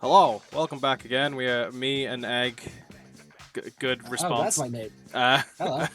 Hello, welcome back again. We are me and Egg. Good Oh, that's response. my name. Uh, Hello.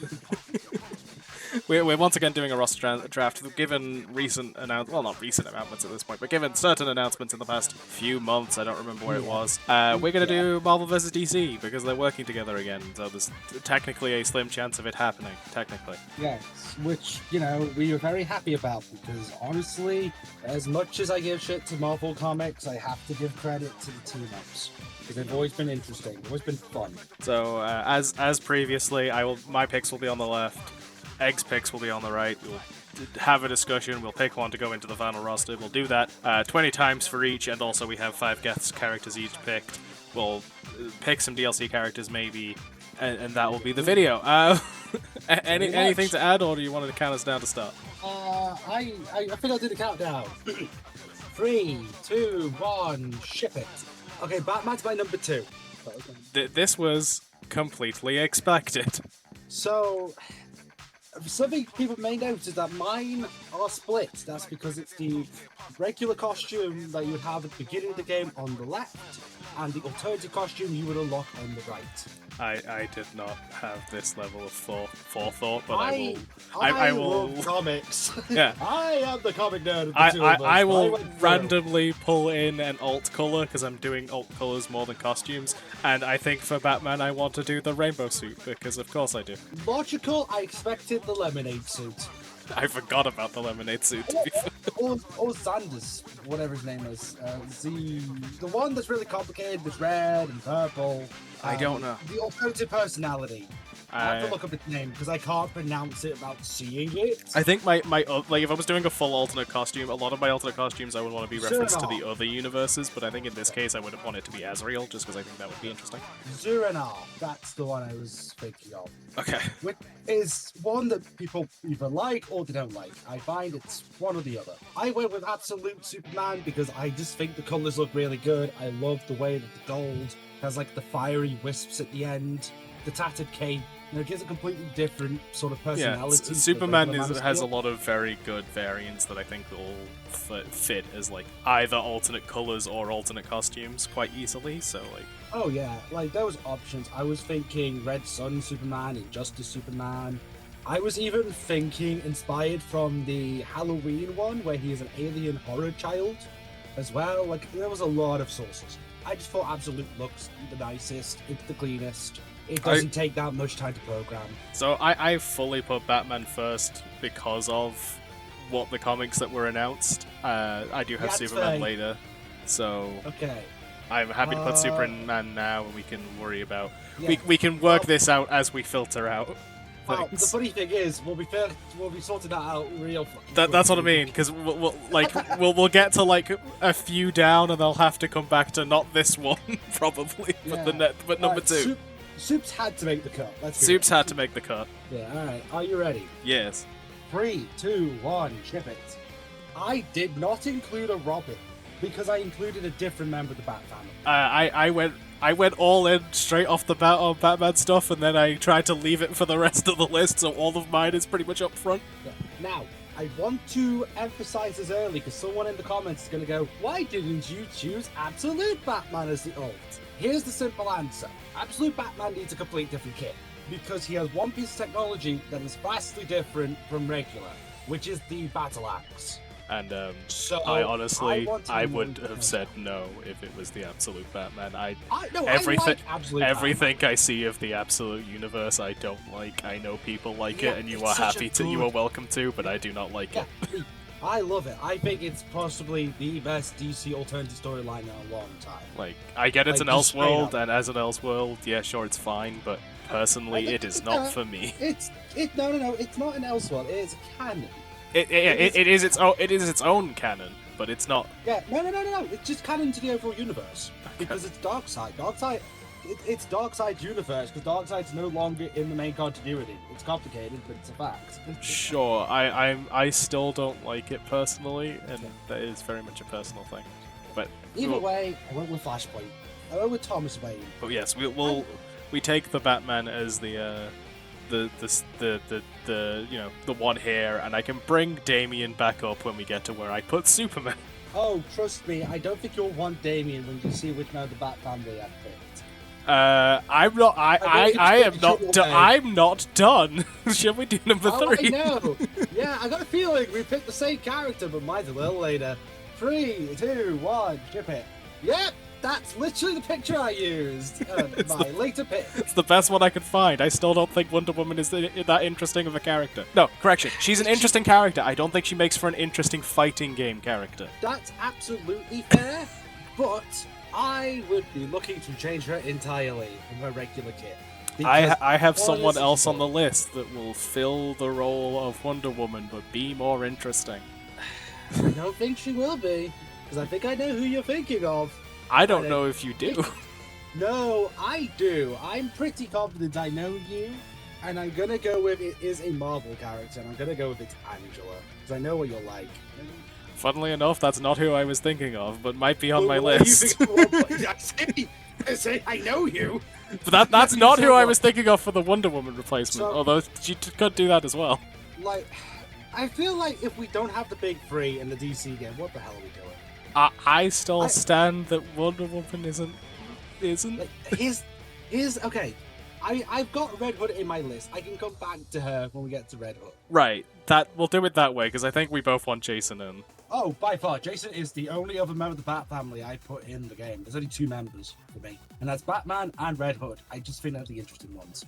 we're once again doing a roster draft. Given recent not recent announcements at this point, but given certain announcements in the past few months, I don't remember what it Yeah. was. We're gonna Yeah. do Marvel vs DC because they're working together again. So there's technically a slim chance of it happening. Technically. Yes, which, we were very happy about because honestly, as much as I give shit to Marvel Comics, I have to give credit to the team-ups. Because they've always been interesting, they've always been fun. So as previously, my picks will be on the left. Egg's picks will be on the right. We'll have a discussion. We'll pick one to go into the final roster. We'll do that 20 times for each, and also we have 5 guest characters each picked. We'll pick some DLC characters maybe, and that will be the video. Anything to add, or do you want to count us down to start? I think I'll do the countdown. 3, 2, 1, ship it. Okay, Batman's my number 2. This was completely expected. So, something people may notice is that mine are split. That's because it's the regular costume that you would have at the beginning of the game on the left, and the alternative costume you would unlock on the right. I did not have this level of forethought, but I I will. love comics. Yeah. I am the comic nerd of the two of us. I will went through. randomly pull in an alt color because I'm doing alt colors more than costumes, and I think for Batman I want to do the rainbow suit because of course I do. Logical, I expected the lemonade suit. I forgot about the lemonade suit. To be fair. Or Xander's, whatever his name is. The one that's really complicated with red and purple. I don't know. The alternative personality. I have to look up its name because I can't pronounce it without seeing it. I think my like if I was doing a full alternate costume, a lot of my alternate costumes I would want to be referenced to the other universes, but I think in this case I would want it to be Azrael just because I think that would be interesting. Zuranar, that's the one I was thinking of. Okay. Which is one that people either like or they don't like. I find it's one or the other. I went with Absolute Superman because I just think the colors look really good. I love the way that the gold has like the fiery wisps at the end, the tattered cape. It gives a completely different sort of personality. Yeah, Superman has a lot of very good variants that I think all fit as like either alternate colors or alternate costumes quite easily. So like, oh yeah, like those options. I was thinking Red Sun Superman, Injustice Superman. I was even thinking inspired from the Halloween one where he is an alien horror child as well. Like there was a lot of sources. I just thought Absolute looks the nicest, it's the cleanest. It doesn't take that much time to program. So I fully put Batman first because of what the comics that were announced. I do have Superman later, so okay. I'm happy to put Superman now, and we can worry about we can work this out as we filter out. Well, the funny thing is, we'll be sorting that out real. That's what I mean, because we'll get to like a few down, and they'll have to come back to not this one probably, but number 2. Soups had to make the cut. Soups had to make the cut. Yeah, alright. Are you ready? Yes. 3, 2, 1, ship it. I did not include a Robin because I included a different member of the Bat family. I went all in straight off the bat on Batman stuff, and then I tried to leave it for the rest of the list, so all of mine is pretty much up front. Yeah. Now, I want to emphasize this early because someone in the comments is going to go, why didn't you choose Absolute Batman as the alt? Here's the simple answer. Absolute Batman needs a complete different kit because he has one piece of technology that is vastly different from regular, which is the battle axe. And I honestly, I would have said no if it was the Absolute Batman. Everything I see of the Absolute universe, I don't like. I know people like it, and you are welcome to, but I do not like it. I love it. I think it's possibly the best DC alternative storyline in a long time. Like, I get it's an Elseworld, and as an Elseworld, yeah, sure, it's fine, but personally, it is not for me. No, it's not an Elseworld. It is canon. It is its own canon, but it's not. Yeah, no. It's just canon to the overall universe because it's Darkseid. It's Darkseid's universe because Darkseid's no longer in the main continuity. It's complicated, but it's a fact. Sure, I still don't like it personally, and that is very much a personal thing. But either way, I went with Flashpoint. I went with Thomas Wayne. But yes, we take the Batman as the one here, and I can bring Damian back up when we get to where I put Superman. Oh, trust me, I don't think you'll want Damien when you see which member of the Bat family I've picked. I'm not. I am not. I'm not done. Shall we do number Oh, 3? I know. Yeah, I got a feeling we picked the same character, but mine's a little later. 3, 2, 1, ship it. Yep, that's literally the picture I used. My later pick. It's the best one I could find. I still don't think Wonder Woman is that interesting of a character. No, correction. She's an interesting character. I don't think she makes for an interesting fighting game character. That's absolutely fair, but I would be looking to change her entirely from her regular kit. I have someone else on the list that will fill the role of Wonder Woman, but be more interesting. I don't think she will be, because I think I know who you're thinking of. I don't know if you do. No, I do. I'm pretty confident I know you, and I'm gonna go with it is a Marvel character, and I'm gonna go with it's Angela, because I know what you're like. Funnily enough, that's not who I was thinking of, but might be on my list. I say I know you. But that's not who I was thinking of for the Wonder Woman replacement, although she could do that as well. Like, I feel like if we don't have the big three in the DC game, what the hell are we doing? I still stand that Wonder Woman isn't. Like, okay. I've got Red Hood in my list. I can come back to her when we get to Red Hood. Right. We'll do it that way because I think we both want Jason in. Oh, by far, Jason is the only other member of the Bat family I put in the game. There's only 2 members for me, and that's Batman and Red Hood. I just think they're the interesting ones.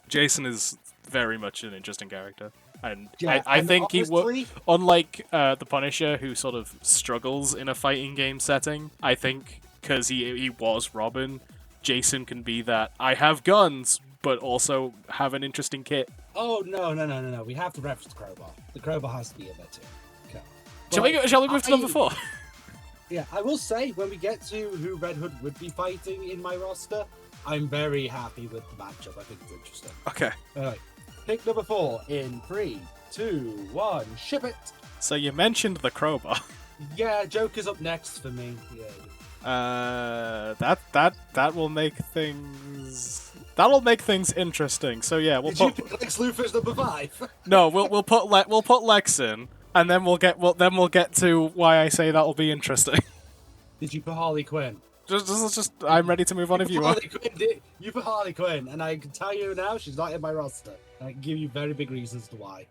Jason is very much an interesting character, and yeah, I think he would, unlike the Punisher, who sort of struggles in a fighting game setting. I think because he was Robin, Jason can be that. I have guns, but also have an interesting kit. Oh no! We have to reference the crowbar. The crowbar has to be in there too. Shall we move to number 4? Yeah, I will say, when we get to who Red Hood would be fighting in my roster, I'm very happy with the matchup. I think it's interesting. Okay. Alright. Pick number 4 in 3, 2, 1, ship it! So you mentioned the crowbar. Yeah, Joker's up next for me. Yeah. That will make things... That'll make things interesting. So yeah, Did you pick Lex Luthor as number 5? No, we'll put Lex in. And then we'll get to why I say that'll be interesting. Did you put Harley Quinn? Just I'm ready to move on if you want. You put Harley Quinn, and I can tell you now she's not in my roster. And I can give you very big reasons to why.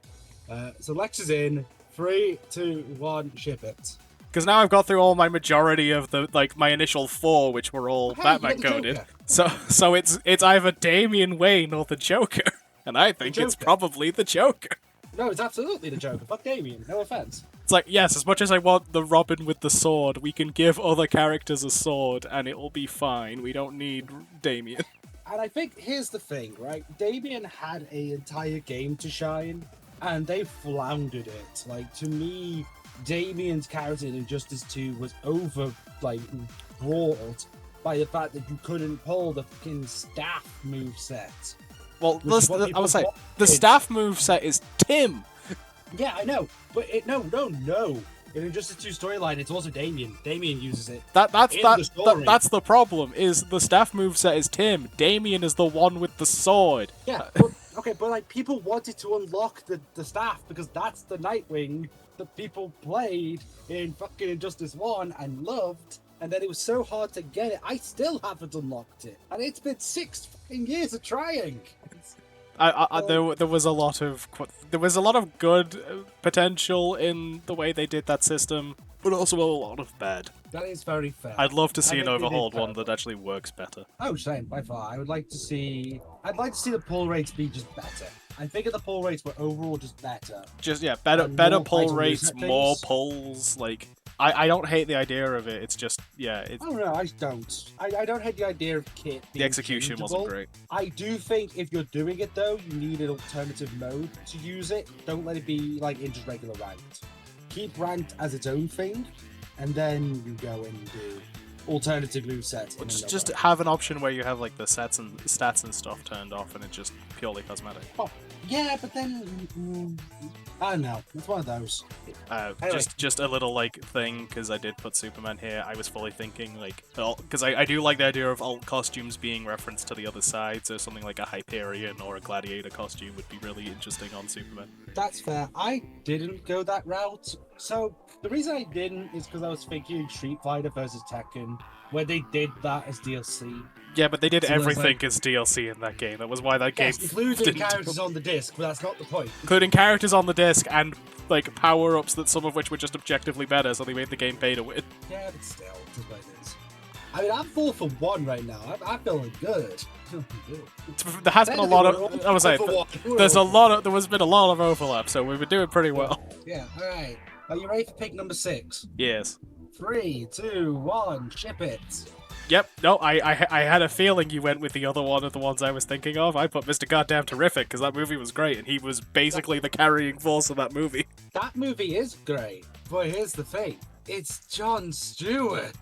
So Lex is in. 3, 2, 1, ship it. Because now I've got through all my majority of my initial 4, which were all Batman coded. So it's either Damian Wayne or the Joker, and I think it's probably the Joker. No, it's absolutely the Joker. Fuck Damien. No offense. It's like, yes, as much as I want the Robin with the sword, we can give other characters a sword and it'll be fine. We don't need Damien. And I think here's the thing, right? Damien had an entire game to shine, and they floundered it. Like, to me, Damien's character in Injustice 2 was brought by the fact that you couldn't pull the fucking staff moveset. Well, I would say the staff moveset is Tim. Yeah, I know, but no. In Injustice 2 storyline, it's also Damien. Damien uses it. That's the problem. Is the staff moveset is Tim. Damien is the one with the sword. Yeah, but people wanted to unlock the staff because that's the Nightwing that people played in fucking Injustice 1 and loved. And then it was so hard to get it. I still haven't unlocked it, and it's been 6 fucking years of trying. There was a lot of good potential in the way they did that system, but also a lot of bad. That is very fair. I'd love to see an overhauled one that actually works better. Oh, same by far. I'd like to see the pull rates be just better. I think the pull rates were overall just better. Better pull rates, more pulls. Like, I don't hate the idea of it. It's just, yeah. Oh no, I don't. I don't hate the idea of kit. The execution wasn't great. I do think if you're doing it though, you need an alternative mode to use it. Don't let it be like in just regular ranked. Keep ranked as its own thing, and then you go and do alternative movesets. Just have an option where you have like the stats and stuff turned off, and it's just purely cosmetic. Oh, yeah, but then I don't know. It's one of those. Anyway. Just a little like thing, because I did put Superman here. I was fully thinking like, because I do like the idea of alt costumes being referenced to the other side. So something like a Hyperion or a Gladiator costume would be really interesting on Superman. That's fair. I didn't go that route, So the reason I didn't is because I was thinking Street Fighter versus Tekken, where they did that as DLC. Yeah, but they did So there's, everything like- as DLC in that game. That was why that game Yes, including didn't characters on the disc, but that's not the point. including characters on the disc and like power-ups that some of which were just objectively better, so they made the game pay to win. Yeah, but still, it is what it is. I mean, I'm 4-for-1 right now. I'm feeling good. There has been a lot of. I was saying, there's been a lot of overlap, so we've been doing pretty well. Yeah. All right. Are you ready for pick number 6? Yes. 3, 2, 1, ship it. Yep. No, I had a feeling you went with the other one of the ones I was thinking of. I put Mr. Goddamn Terrific because that movie was great, and he was basically the carrying force of that movie. That movie is great, but here's the thing: it's Jon Stewart.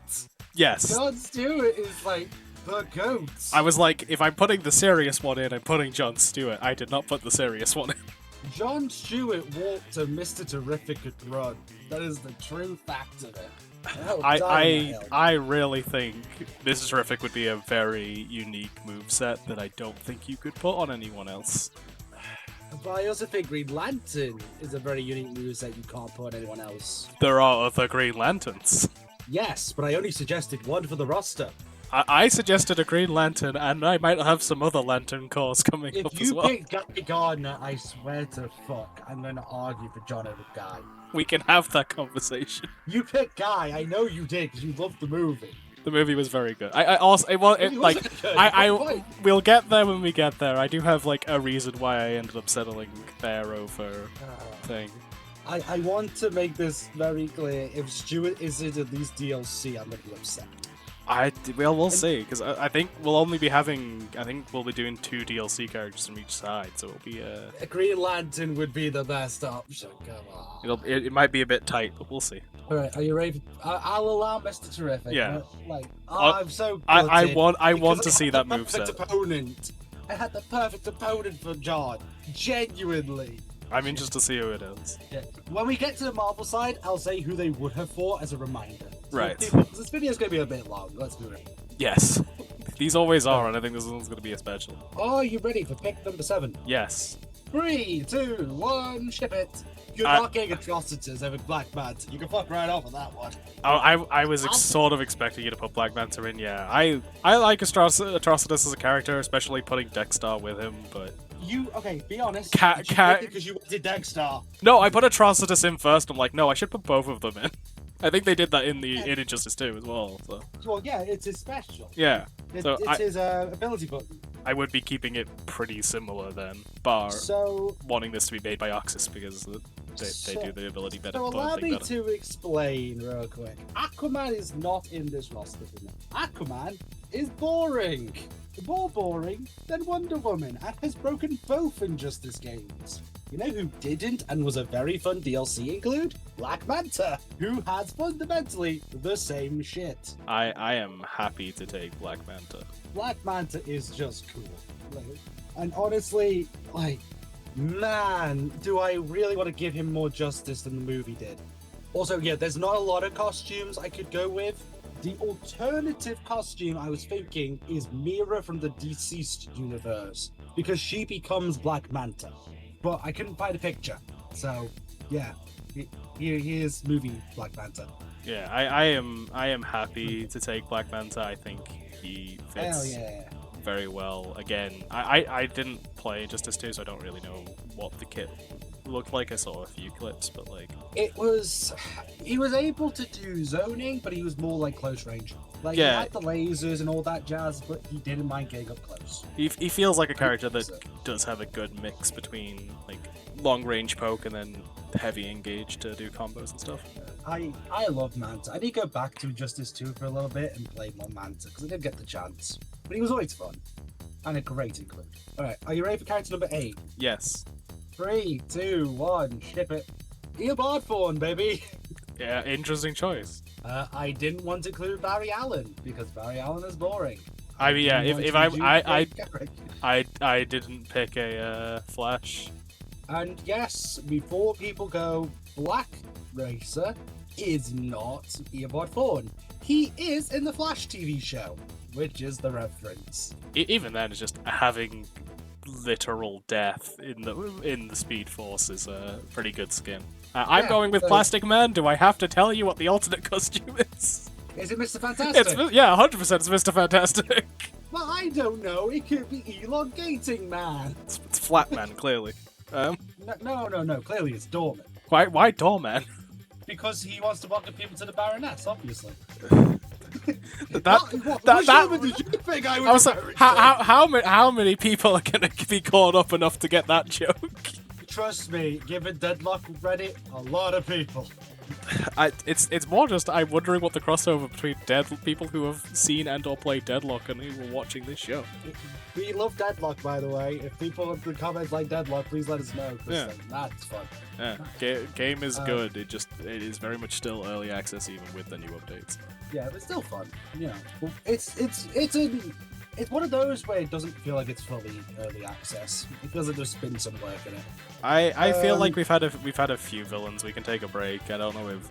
Yes. Jon Stewart is like the goat. I was like, if I'm putting the serious one in, I'm putting Jon Stewart. I did not put the serious one in. Jon Stewart walked to Mr. Terrific could run. That is the true fact of it. I really think Mr. Terrific would be a very unique moveset that I don't think you could put on anyone else. But I also think Green Lantern is a very unique moveset you can't put on anyone else. There are other Green Lanterns. Yes, but I only suggested one for the roster. I suggested a Green Lantern, and I might have some other Lantern cores coming up If as you well. pick Guy Gardner, I swear to fuck, I'm going to argue for John over Guy. We can have that conversation. You picked Guy, I know you did, because you loved the movie. The movie was very good. I also we'll get there when we get there. I do have like a reason why I ended up settling there over thing. I want to make this very clear. If Stewart isn't at least DLC, I'm gonna be upset. We'll see, because I think we'll only be having. I think we'll be doing 2 DLC characters from each side, so it'll be A Green Lantern would be the best option. Come on. it might be a bit tight, but we'll see. All right, are you ready? I'll allow Mr. Terrific. Yeah. But, I'm so. I gutted want to because see had that the moveset. perfect opponent. I had the perfect opponent for John. Genuinely. I'm interested to see who it is. Yeah. When we get to the Marvel side, I'll say who they would have fought as a reminder. So Right. This video's going to be a bit long. Let's do it. Yes. These always are, and I think this one's going to be a special. Are you ready for pick number 7? Yes. 3, 2, 1, ship it. You're not getting atrocities over Black Manta. You can fuck right off with that one. I was sort of expecting you to put Black Manta in, yeah. I like Atrocitus as a character, especially putting Dexter with him, but... Be honest. Because you wanted Dexter. No, I put Atrocitus in first. I'm like, no, I should put both of them in. I think they did that in Injustice 2 as well. So. Well, yeah, it's his special. Yeah. It's his ability button. I would be keeping it pretty similar then, wanting this to be made by Oxys because they do the ability better. So allow me to explain real quick. Aquaman is not in this roster for me. Aquaman is boring. More boring than Wonder Woman and has broken both Injustice games. You know who didn't and was a very fun DLC include? Black Manta, who has fundamentally the same shit. I am happy to take Black Manta. Black Manta is just cool. And honestly, man, do I really want to give him more justice than the movie did. Also, yeah, there's not a lot of costumes I could go with. The alternative costume I was thinking is Mira from the deceased universe, because she becomes Black Manta. But I couldn't find a picture. So, yeah, here's movie Black Manta. Yeah, I am happy to take Black Manta. I think he fits very well. Again, I didn't play Injustice 2, so I don't really know what the kit looked like. I saw a few clips, but he was able to do zoning, but he was more like close range. He had the lasers and all that jazz, but he didn't mind getting up close. He feels like a character that does have a good mix between long range poke and then heavy engage to do combos and stuff. I love Manta. I need to go back to Injustice 2 for a little bit and play more Manta because I didn't get the chance. But he was always fun and a great include. All right, are you ready for character number 8? Yes. 3, 2, 1, ship it. Eobard Fawn, baby. Yeah, interesting choice. I didn't want to include Barry Allen because Barry Allen is boring. I mean, yeah, if I didn't pick a Flash. And yes, before people go, Black Racer is not Eobard Fawn. He is in the Flash TV show, which is the reference. Even then, it's just having literal death in the Speed Force is a pretty good skin. I'm Yeah, going with so- Plastic Man. Do I have to tell you what the alternate costume is? Is it Mr. Fantastic? Yeah, 100% it's Mr. Fantastic. Well, I don't know. It could be elongating man. It's Flat Man, clearly. No. Clearly, it's Dorman. Why Doorman? Because he wants to welcome people to the Baroness, obviously. Which Dorman did you think I I was like, how many people are gonna be caught up enough to get that joke? Trust me, given Deadlock Reddit, a lot of people. It's more just I'm wondering what the crossover between people who have seen and/or played Deadlock and who were watching this show. We love Deadlock, by the way. If people in the comments like Deadlock, please let us know. Yeah. That's fun. Yeah, game is good. It is very much still early access even with the new updates. Yeah, but it's still fun. You know, it's one of those where it doesn't feel like it's fully early access. It feels like there's been some work in it. I feel like we've had a few villains. We can take a break. I don't know if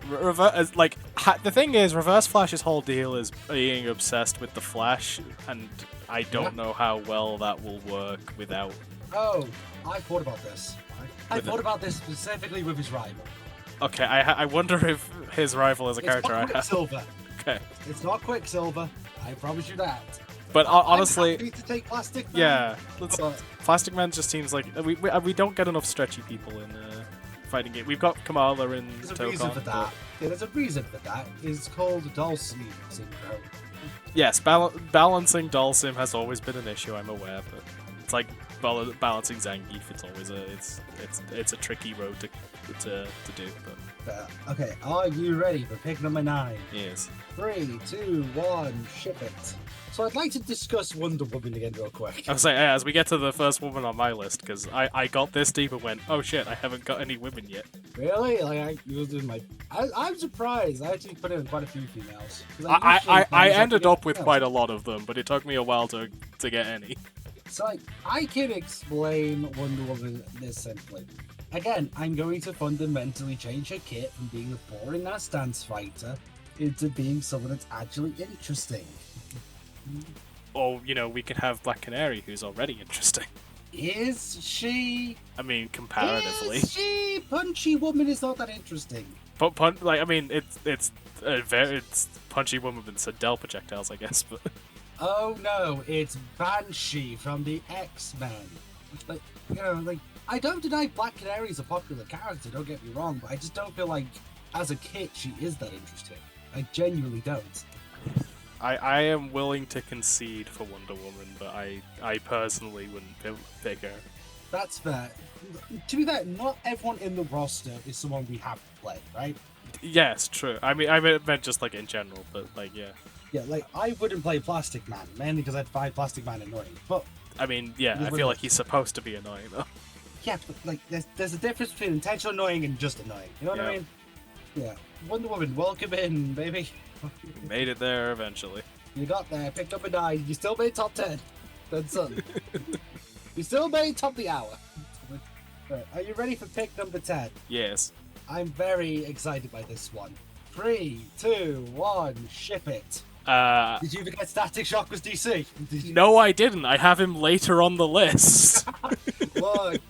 the thing is, Reverse Flash's whole deal is being obsessed with the Flash, and I don't know how well that will work without. Oh, I thought about this. I thought about this specifically with his rival. Okay, I wonder if his rival is a character I It's not have. Quicksilver. Okay, It's not Quicksilver. I promise you that. but honestly, I'm happy to take Plastic Man. yeah, But Plastic Man just seems like we don't get enough stretchy people in fighting it. We've got Kamala in there's a reason Tokon. for that. Yeah, there's a reason for that. It's called Dulcie syndrome. Yes, balancing Dulcim has always been an issue. I'm aware, but it's like balancing Zangief. It's always it's a tricky road to do. But Okay, are you ready for pick number 9? yes, 3, 2, 1, ship it. So I'd like to discuss Wonder Woman again real quick. I was saying as we get to the first woman on my list because I got this deep and went, oh shit, I haven't got any women yet. Really? I'm surprised. I actually put in quite a few females. 'Cause I usually ended up with males. quite a lot of them, but it took me a while to get any. So I can explain Wonder Woman this simply. Again, I'm going to fundamentally change her kit from being a boring ass dance fighter into being someone that's actually interesting. Or we can have Black Canary, who's already interesting. Is she? I mean, comparatively. Is she? Punchy Woman is not that interesting. But it's Punchy Woman with Sindel projectiles, I guess. But Oh no, it's Banshee from the X-Men. I don't deny Black Canary is a popular character, don't get me wrong, but I just don't feel like, as a kit, she is that interesting. I genuinely don't. I am willing to concede for Wonder Woman, but I personally wouldn't pick her. That's fair. To be fair, not everyone in the roster is someone we have to play, right? Yes, true. I meant just in general, but yeah. Yeah, I wouldn't play Plastic Man, mainly because I'd find Plastic Man annoying. But I mean, yeah, I feel like he's supposed to be annoying though. yeah, but there's a difference between intentional annoying and just annoying. You know what I mean? Yeah. Wonder Woman, welcome in, baby. Made it there eventually. You got there, picked up a 9, you still made top 10. Then son. You still made top the hour. Right, are you ready for pick number 10? Yes. I'm very excited by this one. 3, 2, 1, ship it. Did you forget Static Shock was DC? No, I didn't. I have him later on the list. Look.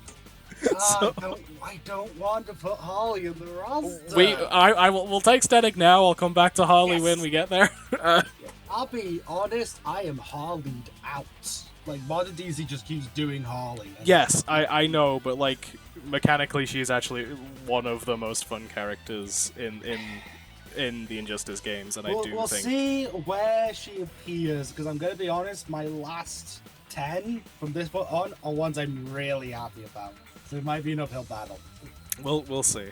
I don't want to put Harley in the roster. We'll take Static now. I'll come back to Harley when we get there. I'll be honest, I am Harley'd out. Modern DC just keeps doing Harley. Yes, I know, but mechanically, she's actually one of the most fun characters in the Injustice games, and we'll think see where she appears. Because I'm going to be honest, my last 10 from this point on are ones I'm really happy about. So it might be an uphill battle. We'll see.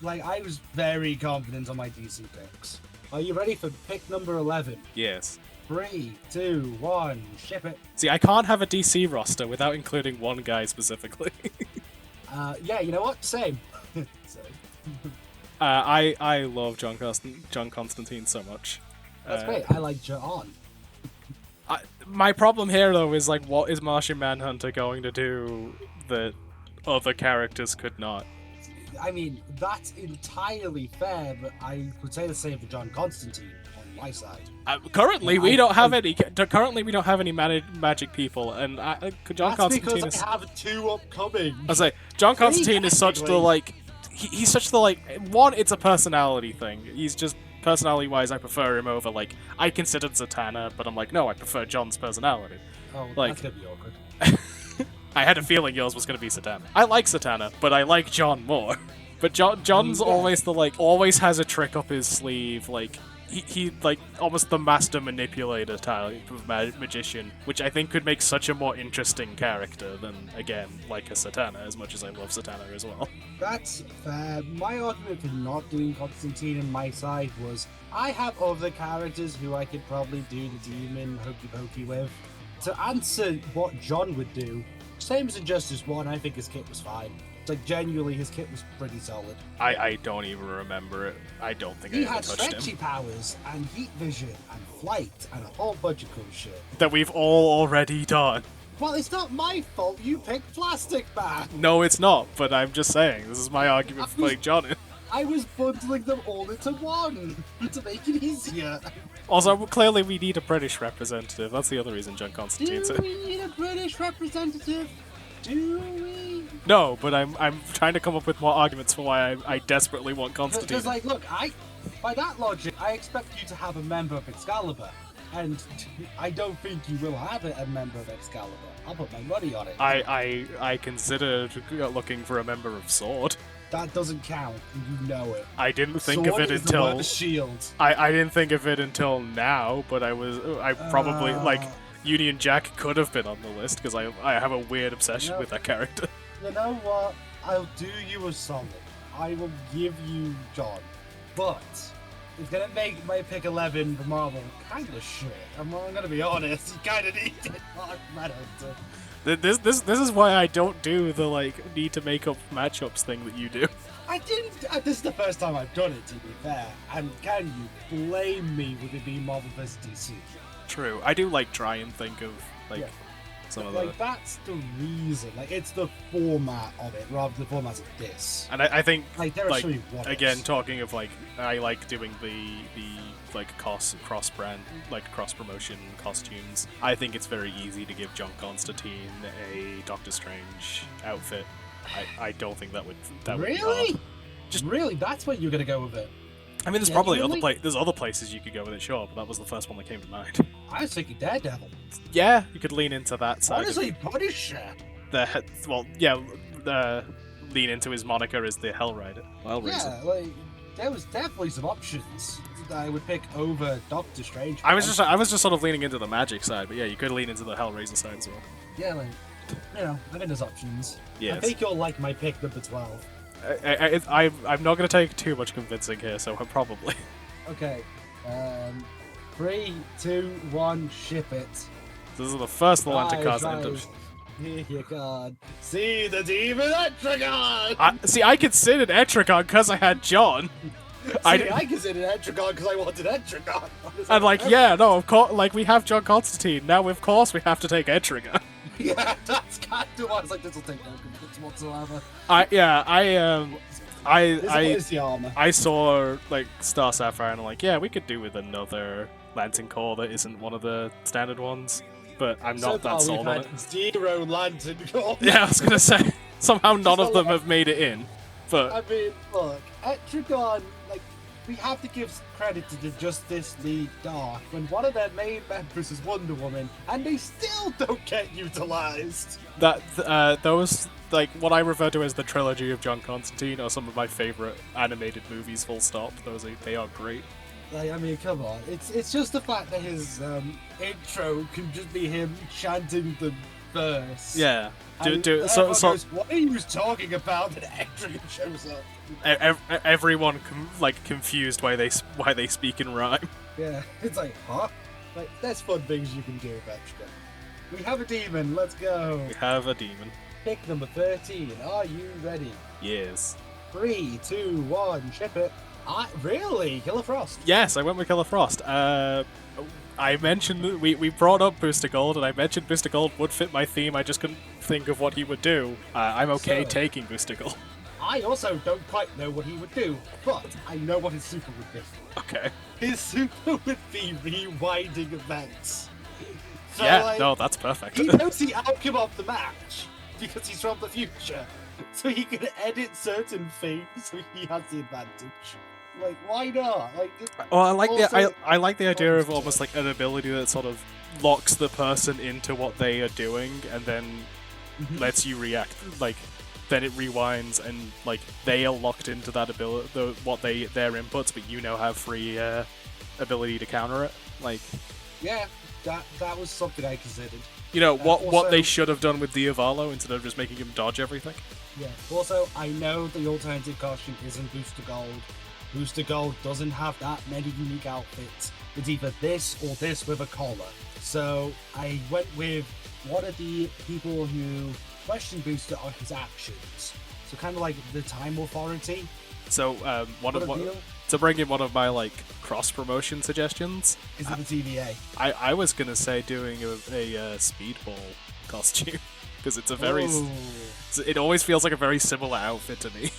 I was very confident on my DC picks. Are you ready for pick number 11? Yes. 3, 2, 1, ship it. See, I can't have a DC roster without including one guy specifically. Yeah, you know what? Same. I love John Constantine so much. That's great. I like John. My problem here, though, is what is Martian Manhunter going to do that other characters could not? I mean, that's entirely fair, but I would say the same for John Constantine on my side. Currently, we don't have any. Currently, we don't have any magic people, and John That's Constantine because is. I have 2 upcoming. I was like, John Constantine is such the he's such the, like, one, it's a personality thing. He's just, personality-wise, I prefer him over, like, I considered Zatanna, but I'm like, no, I prefer John's personality. Oh, Like- that's gonna be awkward. I had a feeling yours was going to be Zatanna. I like Zatanna, but I like John more. But John's Yeah. always the, like, always has a trick up his sleeve, like, he like, almost the master manipulator type of magician, which I think could make such a more interesting character than, again, like a Zatanna, as much as I love Zatanna as well. That's fair. My argument for not doing Constantine on my side was I have other characters who I could probably do the demon hokey pokey with. To answer what John would do, same as Injustice 1, I think his kit was fine. Like, genuinely, his kit was pretty solid. I don't even remember it. I don't think He I ever had touched stretchy him. powers, and heat vision, and flight, and a whole bunch of cool shit. That we've all already done. Well, it's not my fault you picked Plastic Man! No, it's not, but I'm just saying, this is my argument for putting John in. I was bundling them all into one to make it easier. Also, clearly we need a British representative. That's the other reason John Constantine's Do in. we need a British representative? Do we? No, but I'm trying to come up with more arguments for why I desperately want Constantine. Because, like, look, by that logic, I expect you to have a member of Excalibur. And I don't think you will have a member of Excalibur. I'll put my money on it. I considered looking for a member of Sword. That doesn't count, and you know it. I didn't think Sword of it is the until worst shield. I didn't think of it until now, but I probably like Union Jack could have been on the list because I have a weird obsession Yep. with that character. You know what? I'll do you a solid. I will give you John. But it's gonna make my pick 11 for Marvel kind of shit. I'm gonna be honest. You kind of need it. Manhunter. This is why I don't do the like need to make up matchups thing that you do. I didn't. This is the first time I've done it, to be fair. And can you blame me with it being Marvel vs. DC? True, I do like try and think of like Yeah. some of Like, the, that's the reason. Like, it's the format of it rather than the format of this. and I think Like, there are like so many what again ifs. talking of like I like doing the like cross brand like cross promotion costumes. I think it's very easy to give John Constantine a Doctor Strange outfit. I don't think that would be Really? hard. Just really? That's where you're gonna go with it. I mean, there's probably Genuinely? there's other places you could go with it, sure, but that was the first one that came to mind. I was thinking Daredevil. Yeah, you could lean into that side. Honestly, Punisher. Lean into his moniker as the Hellrider. Well, reason. Yeah, like there was definitely some options that I would pick over Doctor Strange. I was just sort of leaning into the magic side, but yeah, you could lean into the Hellraiser side as well. Yeah, like I think there's options. Yes. I think you'll like my pick number 12. I'm not going to take too much convincing here, so probably. Okay. 3, 2, 1, ship it. This is the first Atlantic cast Rise, entered. rise. Here you go. See the demon Etrigan! See, I considered Etrigan because I had John. I considered Etrigan because I wanted Etrigan. And like, yeah, no, of course, like we have John Constantine. Now, of course, we have to take Etrigan. Yeah, that's kind of why I was like, this will take no convincing whatsoever. This is the armor. I saw like Star Sapphire and I'm like, yeah, we could do with another Lantern Core that isn't one of the standard ones, but I'm not that sold on it. Zero Lantern Core. Yeah, I was gonna say somehow none of them have made it in, but I mean, look, Etrigan, like, we have to give credit to the Justice League Dark when one of their main members is Wonder Woman, and they still don't get utilized. those like what I refer to as the trilogy of John Constantine are some of my favorite animated movies. Full stop. They are great. Like, I mean, come on. It's just the fact that his intro can just be him chanting the verse. Yeah. And everyone goes, what are you talking about? And Etrigan shows up. Everyone confused why they speak in rhyme. Yeah, it's like, huh? Like, there's fun things you can do with Etrigan. We have a demon. Let's go. We have a demon. Pick number 13. Are you ready? Yes. 3, 2, 1. Ship it. Really? Killer Frost? Yes, I went with Killer Frost. I mentioned we brought up Booster Gold, and I mentioned Booster Gold would fit my theme. I just couldn't think of what he would do. I'm okay taking Booster Gold. I also don't quite know what he would do, but I know what his super would be. Okay. His super would be rewinding events. So, Yeah, like, no, that's perfect. he knows the outcome of the match because he's from the future. so he can edit certain things, so he has the advantage. Like, why not? Like, Well, I like also, I like the idea of also- almost like an ability that sort of locks the person into what they are doing, and then lets you react. Like, then it rewinds, and like they are locked into that ability, their inputs, but you now have free ability to counter it. Like, yeah, that was something I considered. you know what Also- they should have done with Diavolo instead of just making him dodge everything. Yeah. Also, I know the alternative costume isn't Booster Gold. Booster Gold doesn't have that many unique outfits. It's either this or this with a collar. So I went with one of the people who questioned Booster on his actions. So kind of like the Time Authority. So to bring in one of my like cross promotion suggestions, Is it the TVA? I was gonna say doing a speedball costume because it's a very Oh, it always feels like a very similar outfit to me.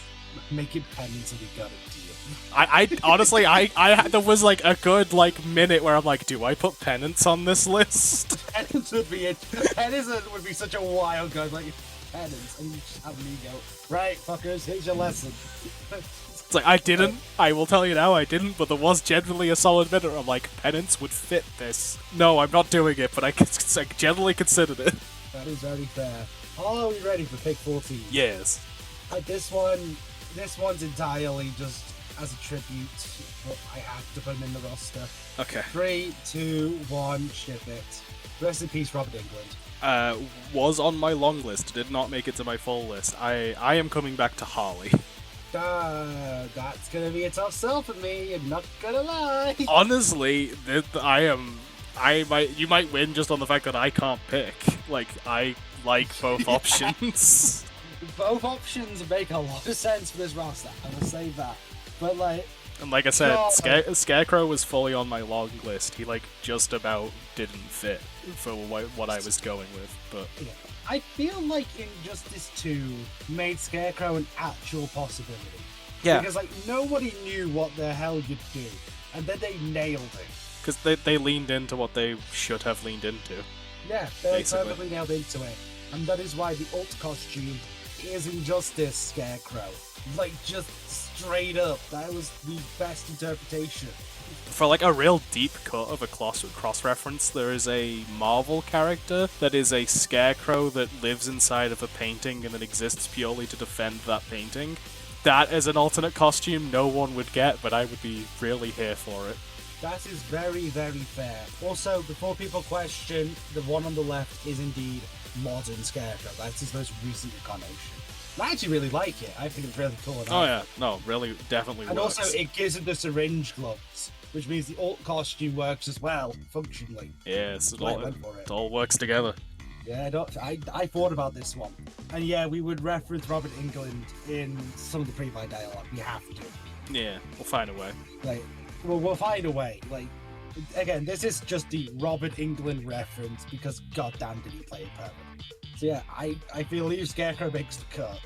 make it penance and we got a deal. I honestly there was like a good like minute where I'm like, do I put penance on this list? Penance would be it. Penance would be such a wild guy. Like, penance. And you just have me go, right, fuckers, here's your lesson. It's like, I didn't. I will tell you now, I didn't. But there was generally a solid minute. I'm like, penance would fit this. No, I'm not doing it, but I generally considered it. That is very fair. Are we ready for pick 14? Yes. This one's entirely just as a tribute, but I have to put him in the roster. Okay. 3, 2, 1, ship it. Rest in peace, Robert England. Was on my long list. Did not make it to my full list. I am coming back to Harley. That's gonna be a tough sell for me. I'm not gonna lie. Honestly, you might win just on the fact that I can't pick. Like, I like both options. Both options make a lot of sense for this roster. I will say that. But like, And like I said, God. Scarecrow was fully on my long list. He like just about didn't fit for what I was going with, but yeah. I feel like Injustice 2 made Scarecrow an actual possibility. yeah, Because like nobody knew what the hell you'd do, and then they nailed it. because they leaned into what they should have leaned into. Yeah, they Basically. perfectly nailed into it, and that is why the ult costume is Injustice Scarecrow. Like just straight up, that was the best interpretation. For like a real deep cut of a cross reference, there is a Marvel character that is a scarecrow that lives inside of a painting and then exists purely to defend that painting. That as an alternate costume, no one would get, but I would be really here for it. That is very, very fair. Also, before people question, the one on the left is indeed modern Scarecrow. That's his most recent incarnation. I actually really like it. I think it's really cool. Oh yeah, no, really, definitely And works. also, it gives him the syringe gloves, which means the alt costume works as well, functionally. Yes, I went for it. it all works together. Yeah, I thought about this one. And yeah, we would reference Robert England in some of the pre-buy dialogue. We have to. Yeah, we'll find a way. Like, we'll find a way. Like, again, this is just the Robert England reference because goddamn did he play it perfectly. So yeah, I believe Scarecrow makes the cut.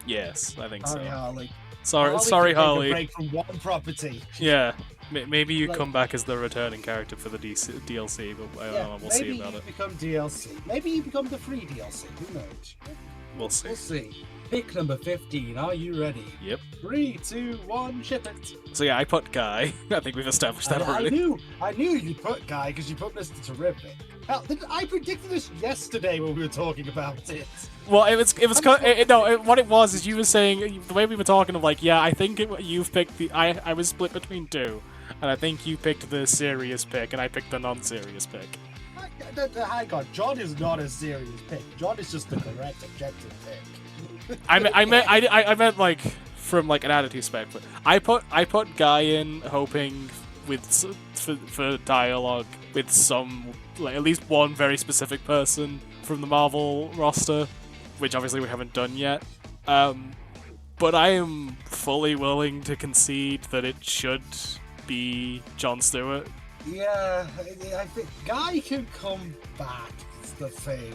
Yes, I think Sorry, so. Harley. Sorry, can sorry, take a Harley. break from one property. Yeah, maybe you Like- come back as the returning character for the DLC, but I don't know. We'll see maybe about you it. become DLC. Maybe you become the free DLC. Who knows? We'll see. We'll see. Pick number 15. Are you ready? Yep. 3, 2, 1, ship it. So yeah, I put Guy. I think we've established that I already. knew you'd put Guy because you put Mr. Terrific. Hell, I predicted this yesterday when we were talking about it. Well, what it was is you were saying the way we were talking of like, yeah, I think you've picked the. I was split between two, and I think you picked the serious pick, and I picked the non-serious pick. Hang on, John is not a serious pick. John is just the correct objective pick. I meant like from like an attitude spec, but I put Guy in hoping for dialogue with some like at least one very specific person from the Marvel roster, which obviously we haven't done yet. But I am fully willing to concede that it should be Jon Stewart. Yeah, I think Guy can come back. It's the thing,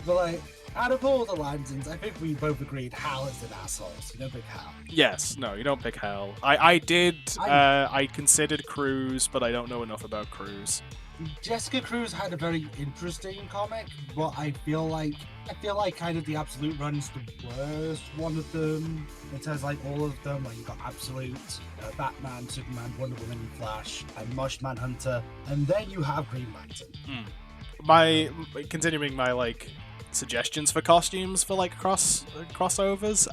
but out of all the Lanterns, I think we both agreed Hal is an asshole. So you don't pick Hal. Yes, no, you don't pick Hal. I considered Cruz, but I don't know enough about Cruz. Jessica Cruz had a very interesting comic, but I feel like kind of the Absolute run's the worst one of them. It has like all of them, like you got Absolute, Batman, Superman, Wonder Woman, Flash, and Mush Manhunter, and then you have Green Lantern. My continuing my like suggestions for costumes for like crossovers.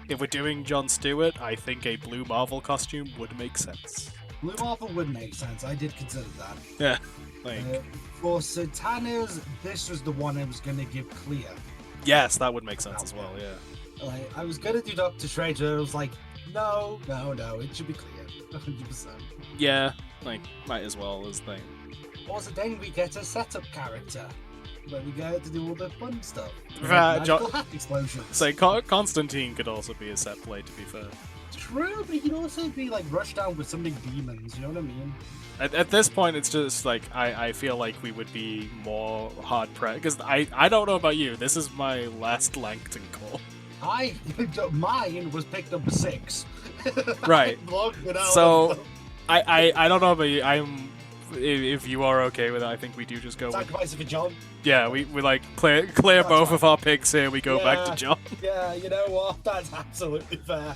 If we're doing Jon Stewart, I think a Blue Marvel costume would make sense. Blue Marvel would make sense. I did consider that. Yeah, like for Satana's, this was the one I was gonna give clear. yes, that would make sense as well. Yeah. Like I was gonna do Dr. Strange, and I was like, no, it should be clear, 100%. Yeah, like might as well as thing. Also, then we get a setup character where we get to do all the fun stuff. Magical hat explosions. So Constantine could also be a set play, to be fair. True, but he could also be like rushed down with some big demons. You know what I mean? At this point, it's just like I feel like we would be more hard pressed because I don't know about you. This is my last Langton call. Mine was picked up for 6. Right. So I don't know about you. If you are okay with it, I think we do just go. Sacrifice it for John. Yeah, we like clear both of our picks here. We go back to John. Yeah, you know what? That's absolutely fair.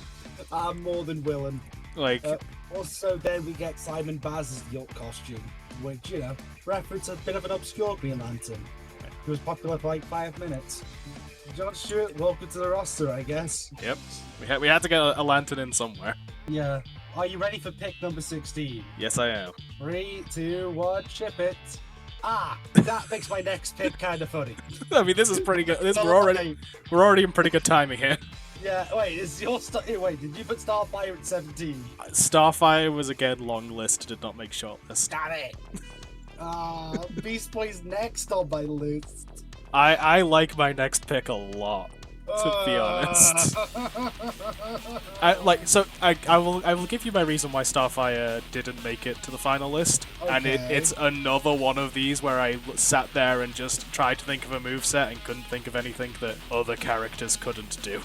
I'm more than willing. Like. Also, then we get Simon Baz's Yacht costume, which, you know, reference a bit of an obscure Green Lantern. He was popular for like 5 minutes. Jon Stewart, welcome to the roster, I guess. Yep. We had to get a lantern in somewhere. Yeah. Are you ready for pick number 16? Yes, I am. 3, 2, 1, chip it. That makes my next pick kind of funny. I mean, this is pretty good. We're already in pretty good timing here. Yeah, wait, wait, did you put Starfire at 17? Starfire was again long list, did not make short list. Damn it! Beast Boy's next on my list. I like my next pick a lot, to be honest. I will give you my reason why Starfire didn't make it to the final list, okay. And it's another one of these where I sat there and just tried to think of a moveset and couldn't think of anything that other characters couldn't do.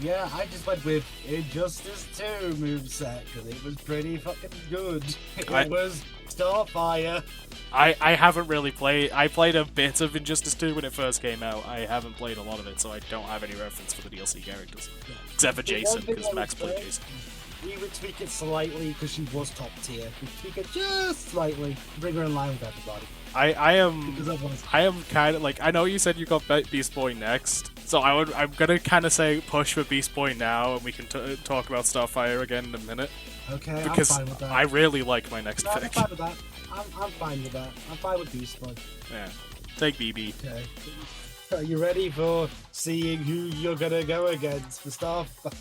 Yeah, I just went with Injustice 2 moveset because it was pretty fucking good. It was Starfire. I haven't really played. I played a bit of Injustice 2 when it first came out. I haven't played a lot of it, so I don't have any reference for the DLC characters. Yeah. Except for Jason, because Max played Jason. We would tweak it slightly because she was top tier. We tweak it just slightly, bring her in line with everybody. I am kind of like, I know you said you got Beast Boy next, so I'm gonna kind of say push for Beast Boy now, and we can talk about Starfire again in a minute. Okay, because I'm fine with that. I really like my next pick. I'm fine with that. I'm fine with that. I'm fine with Beast Boy. Yeah, take BB. Okay. Are you ready for seeing who you're gonna go against for Starfire?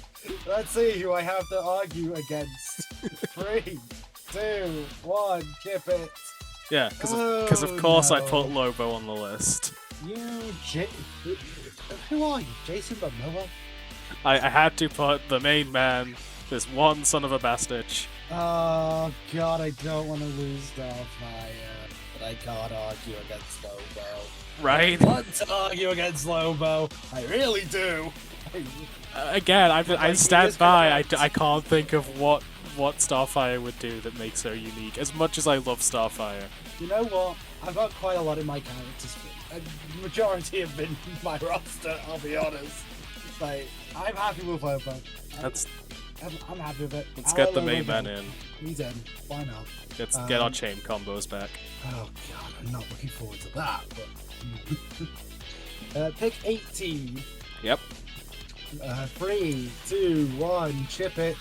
Let's see who I have to argue against. 3, 2, 1, chip it. Yeah, because of course no. I put Lobo on the list. Who are you, Jason Momoa? I had to put the main man, this one son of a bastard. Oh god, I don't want to lose Starfire, but I can't argue against Lobo. Right? I want to argue against Lobo. I really do. Again, I stand by. I can't think of what Starfire would do that makes her unique. As much as I love Starfire. You know what? I've got quite a lot in my characters. The majority have been my roster, I'll be honest. Like, I'm happy with Lobo. I'm happy with it. Let's get the main man in. He's in. Why not? Let's get our chain combos back. Oh god, I'm not looking forward to that. But pick 18. Yep. 3, 2, 1, chip it.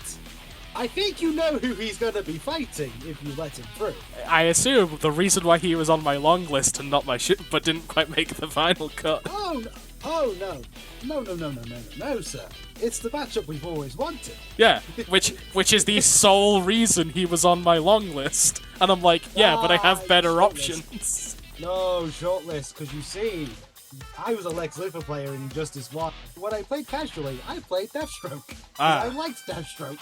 I think you know who he's going to be fighting if you let him through. I assume the reason why he was on my long list and not my but didn't quite make the final cut. Oh no, no, sir. It's the matchup we've always wanted. Yeah, which is the sole reason he was on my long list. And I'm like, yeah, but I have better options. No, shortlist, because you see, I was a Lex Luthor player in Injustice 1. When I played casually, I played Deathstroke. I liked Deathstroke.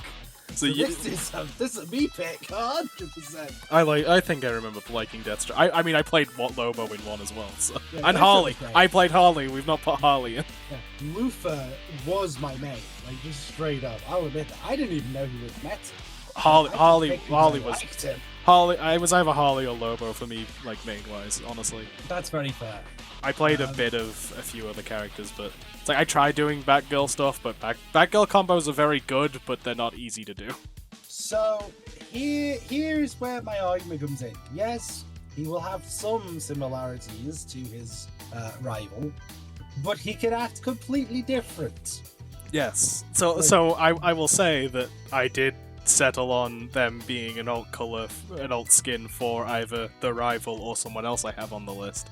So this is a me pick, 100%. I think I remember liking Deathstroke. I mean, I played Lobo in 1 as well. So. Yeah, and Harley. I played Harley. We've not put Harley in. Yeah. Luthor was my main, like just straight up. I'll admit that. I didn't even know he was met. Harley was. Liked him. Harley. I was either Harley or Lobo for me, like main wise. Honestly, That's very fair. I played a bit of a few other characters, but it's like I tried doing Batgirl stuff, but Batgirl combos are very good, but they're not easy to do. So here's where my argument comes in. Yes, he will have some similarities to his rival, but he can act completely different. Yes. So I will say that I did settle on them being an alt color, an alt skin for either the rival or someone else I have on the list.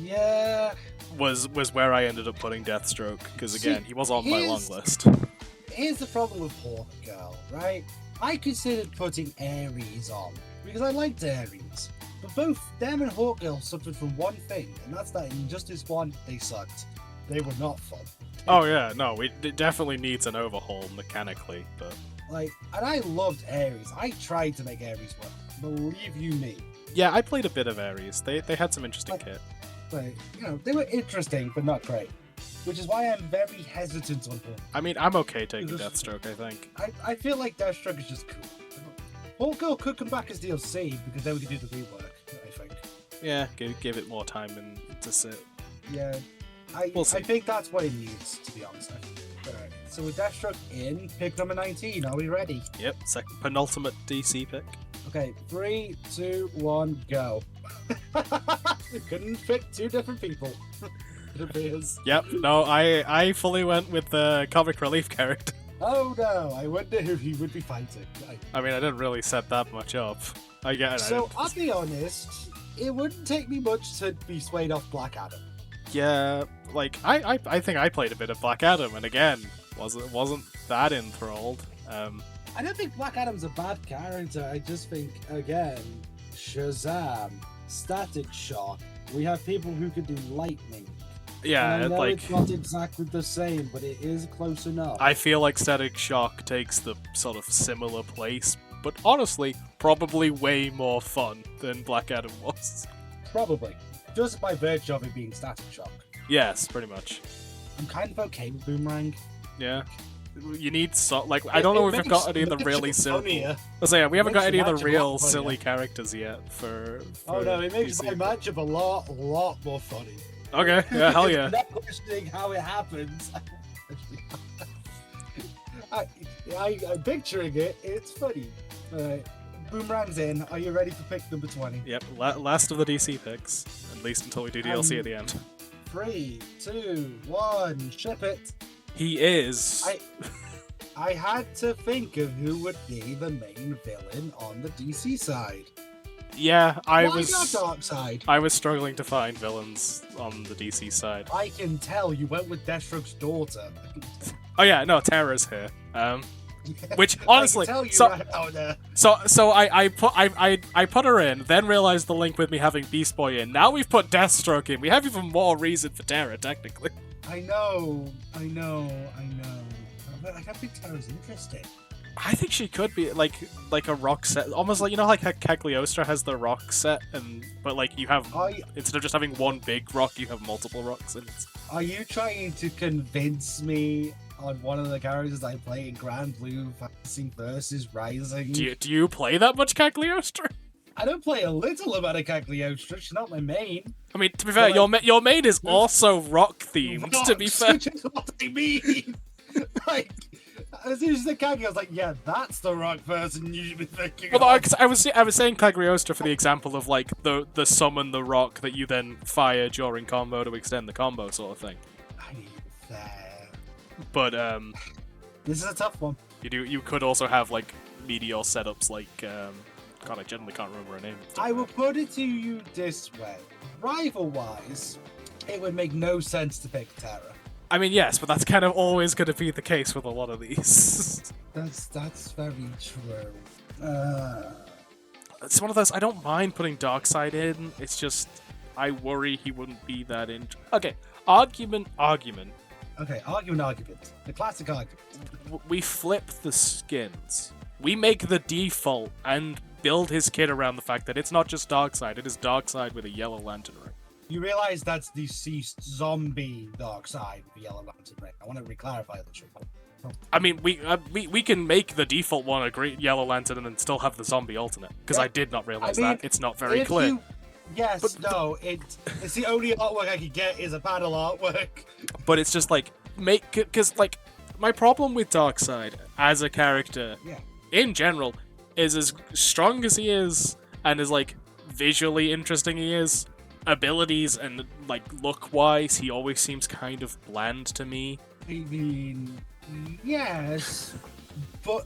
Yeah. Was where I ended up putting Deathstroke, because again, he was on my long list. Here's the problem with Hawkgirl, right? I considered putting Ares on, because I liked Ares. But both them and Hawkgirl suffered from one thing, and that's that in Injustice 1, they sucked. They were not fun. Oh yeah, no, it definitely needs an overhaul mechanically, but... Like, and I loved Ares. I tried to make Ares work. Believe you me. Yeah, I played a bit of Ares. They had some interesting kit. Like, you know, they were interesting, but not great. Which is why I'm very hesitant on Hawkgirl. I mean, I'm okay taking Deathstroke, I think. I feel like Deathstroke is just cool. Hawkgirl could come back as DLC, because then we could do the rework, I think. Yeah, give it more time to sit. Yeah, We'll see. I think that's what it needs, to be honest. Alright, so with Deathstroke in, pick number 19, are we ready? Yep, penultimate DC pick. Okay, 3, 2, 1, go. Couldn't pick two different people. It appears. Yep, no, I fully went with the comic relief character. Oh no, I wonder who he would be fighting. I mean, I didn't really set that much up. I get it. So, I'll be honest, it wouldn't take me much to be swayed off Black Adam. Yeah, like, I think I played a bit of Black Adam, and again, wasn't that enthralled. I don't think Black Adam's a bad character, I just think, again, Shazam, Static Shock, we have people who could do lightning. Yeah, and I know like... it's not exactly the same, but it is close enough. I feel like Static Shock takes the sort of similar place, but honestly, probably way more fun than Black Adam was. Probably. Just by virtue of it being Static Shock. Yes, pretty much. I'm kind of okay with Boomerang. Yeah. You need I don't know if we've got any of the really silly. So yeah, we haven't got any of the real silly characters yet for oh no, it makes my matchup a lot more funny. Okay, yeah, hell yeah. Not questioning how it happens. I'm picturing it. It's funny. Boomerang's in. Are you ready to pick number 20? Yep, last of the DC picks, at least until we do DLC at the end. 3, 2, 1, ship it. He is. I had to think of who would be the main villain on the DC side. Yeah, Why not Darkseid? I was struggling to find villains on the DC side. I can tell you went with Deathstroke's daughter. Oh yeah, no, Terra's here. Which honestly, so I put her in, then realized the link with me having Beast Boy in. Now we've put Deathstroke in. We have even more reason for Terra, technically. I know. But I think Terra's interesting. I think she could be like a rock set, almost like, you know, like how Cagliostro has the rock set, but like you have instead of just having one big rock, you have multiple rocks. And are you trying to convince me on one of the characters I play in Grand Blue Fantasy versus Rising? Do you play that much Cagliostro? I don't play a little amount of Cagliostro. She's not my main. I mean, to be fair, like, your main is also rock themed. To be fair, which is what I mean. Like, as soon as the Cagliostro, I was like, yeah, that's the rock person you should be thinking. Well, I was saying Cagliostro for the example of like the summon the rock that you then fire during combo to extend the combo sort of thing. I need that. But this is a tough one. You could also have like meteor setups like God, I generally can't remember her name. I will put it to you this way: rival-wise, it would make no sense to pick Terra. I mean, yes, but that's kind of always going to be the case with a lot of these. That's very true. It's one of those. I don't mind putting Darkseid in. It's just I worry he wouldn't be that in. Okay, argument. Okay, argument. The classic argument. We flip the skins. We make the default and build his kit around the fact that it's not just Darkseid, it is Darkseid with a yellow lantern ring. You realize that's deceased zombie Darkseid with the yellow lantern ring. I want to re-clarify this. I mean, we can make the default one a Green Yellow Lantern and then still have the zombie alternate, because I did not realize that. It's not very clear. Yes, no, it's the only artwork I could get is a panel artwork. But it's just like, because like, my problem with Darkseid as a character, in general, is as strong as he is, and as like visually interesting he is, abilities and like look-wise, he always seems kind of bland to me. I mean, yes, but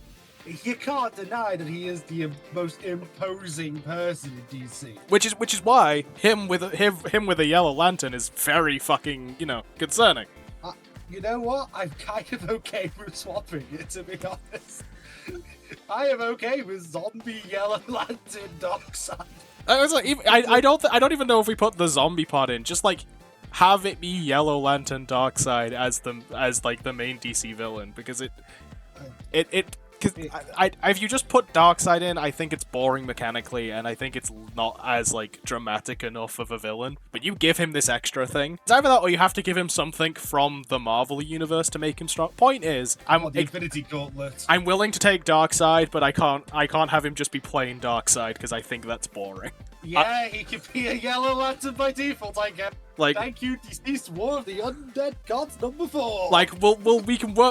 you can't deny that he is the most imposing person in DC. Which is why him with a Yellow Lantern is very fucking, concerning. You know what? I'm kind of okay with swapping it, to be honest. I am okay with zombie Yellow Lantern Darkseid. I was like, I don't even know if we put the zombie part in. Just like have it be Yellow Lantern Darkseid as the main DC villain, because if you just put Darkseid in, I think it's boring mechanically, and I think it's not as like dramatic enough of a villain. But you give him this extra thing. It's either that, or you have to give him something from the Marvel universe to make him strong. Point is, the Infinity Gauntlet. I'm willing to take Darkseid, but I can't have him just be plain Darkseid, because I think that's boring. Yeah, he could be a Yellow Lantern by default, I guess. Like, thank you, deceased War of the Undead Gods #4. Like,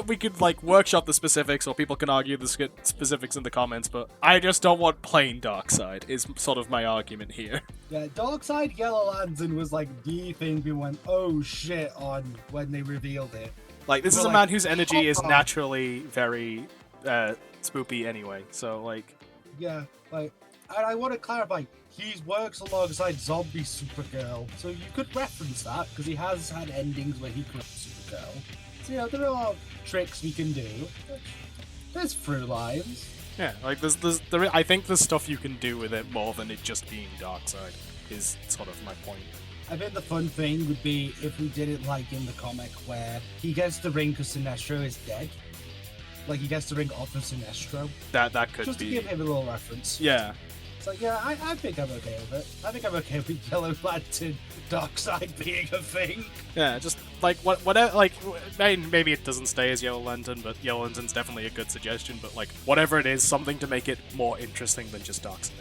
we could like workshop the specifics, or people can argue the specifics in the comments. But I just don't want plain Darkseid. Is sort of my argument here. Yeah, Darkseid Yellow Lantern was like the thing we went, oh shit, on when they revealed it. Like, this is a man whose energy is naturally very spoopy anyway. So like, yeah, like, and I want to clarify. He works alongside Zombie Supergirl, so you could reference that, because he has had endings where he creates Supergirl. So, there are tricks we can do. There's through lines. Yeah, like, I think there's stuff you can do with it more than it just being Darkseid, is sort of my point. I think the fun thing would be if we did it like in the comic, where he gets the ring because Sinestro is dead. Like, he gets the ring off of Sinestro. That could just be... Just to give him a little reference. Yeah. So yeah, I think I'm okay with it. I think I'm okay with Yellow Lantern Darkseid being a thing. Yeah, just like whatever. Like, maybe it doesn't stay as Yellow Lantern, but Yellow Lantern's definitely a good suggestion. But like, whatever it is, something to make it more interesting than just Darkseid.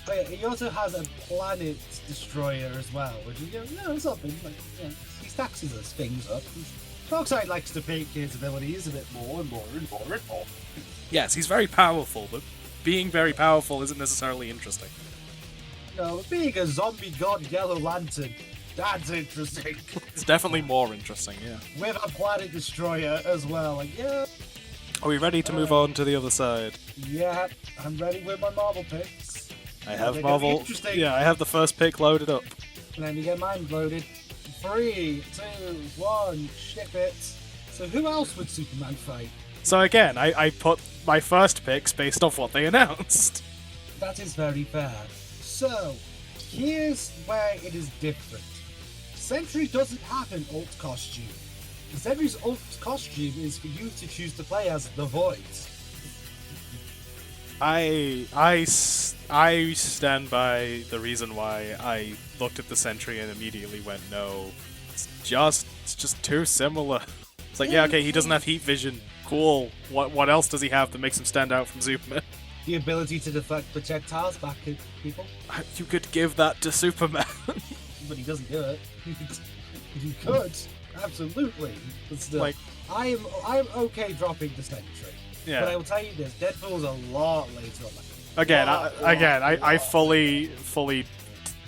But yeah, he also has a planet destroyer as well, which is something. Like, he stacks his things up. Darkseid likes to pick his abilities a bit more and more and more and more. Yes, he's very powerful, but being very powerful isn't necessarily interesting. No, but being a zombie god Yellow Lantern, that's interesting. It's definitely more interesting, yeah. With a planet destroyer as well, like, yeah. Are we ready to move on to the other side? Yeah, I'm ready with my Marvel picks. I have Marvel. Yeah, I have the first pick loaded up. Let me get mine loaded. 3, 2, 1, ship it. So who else would Superman fight? So again, I put my first picks based off what they announced. That is very fair. So, here's where it is different. Sentry doesn't have an alt costume. Sentry's alt costume is for you to choose to play as the Void. I stand by the reason why I looked at the Sentry and immediately went, no, it's just too similar. It's like, yeah, okay, he doesn't have heat vision. Cool. What else does he have that makes him stand out from Superman? The ability to deflect projectiles back at people. You could give that to Superman. But he doesn't do it. He could, absolutely. But still, like, I am okay dropping the Sentry. Yeah. But I will tell you this: Deadpool's a lot later on that. I fully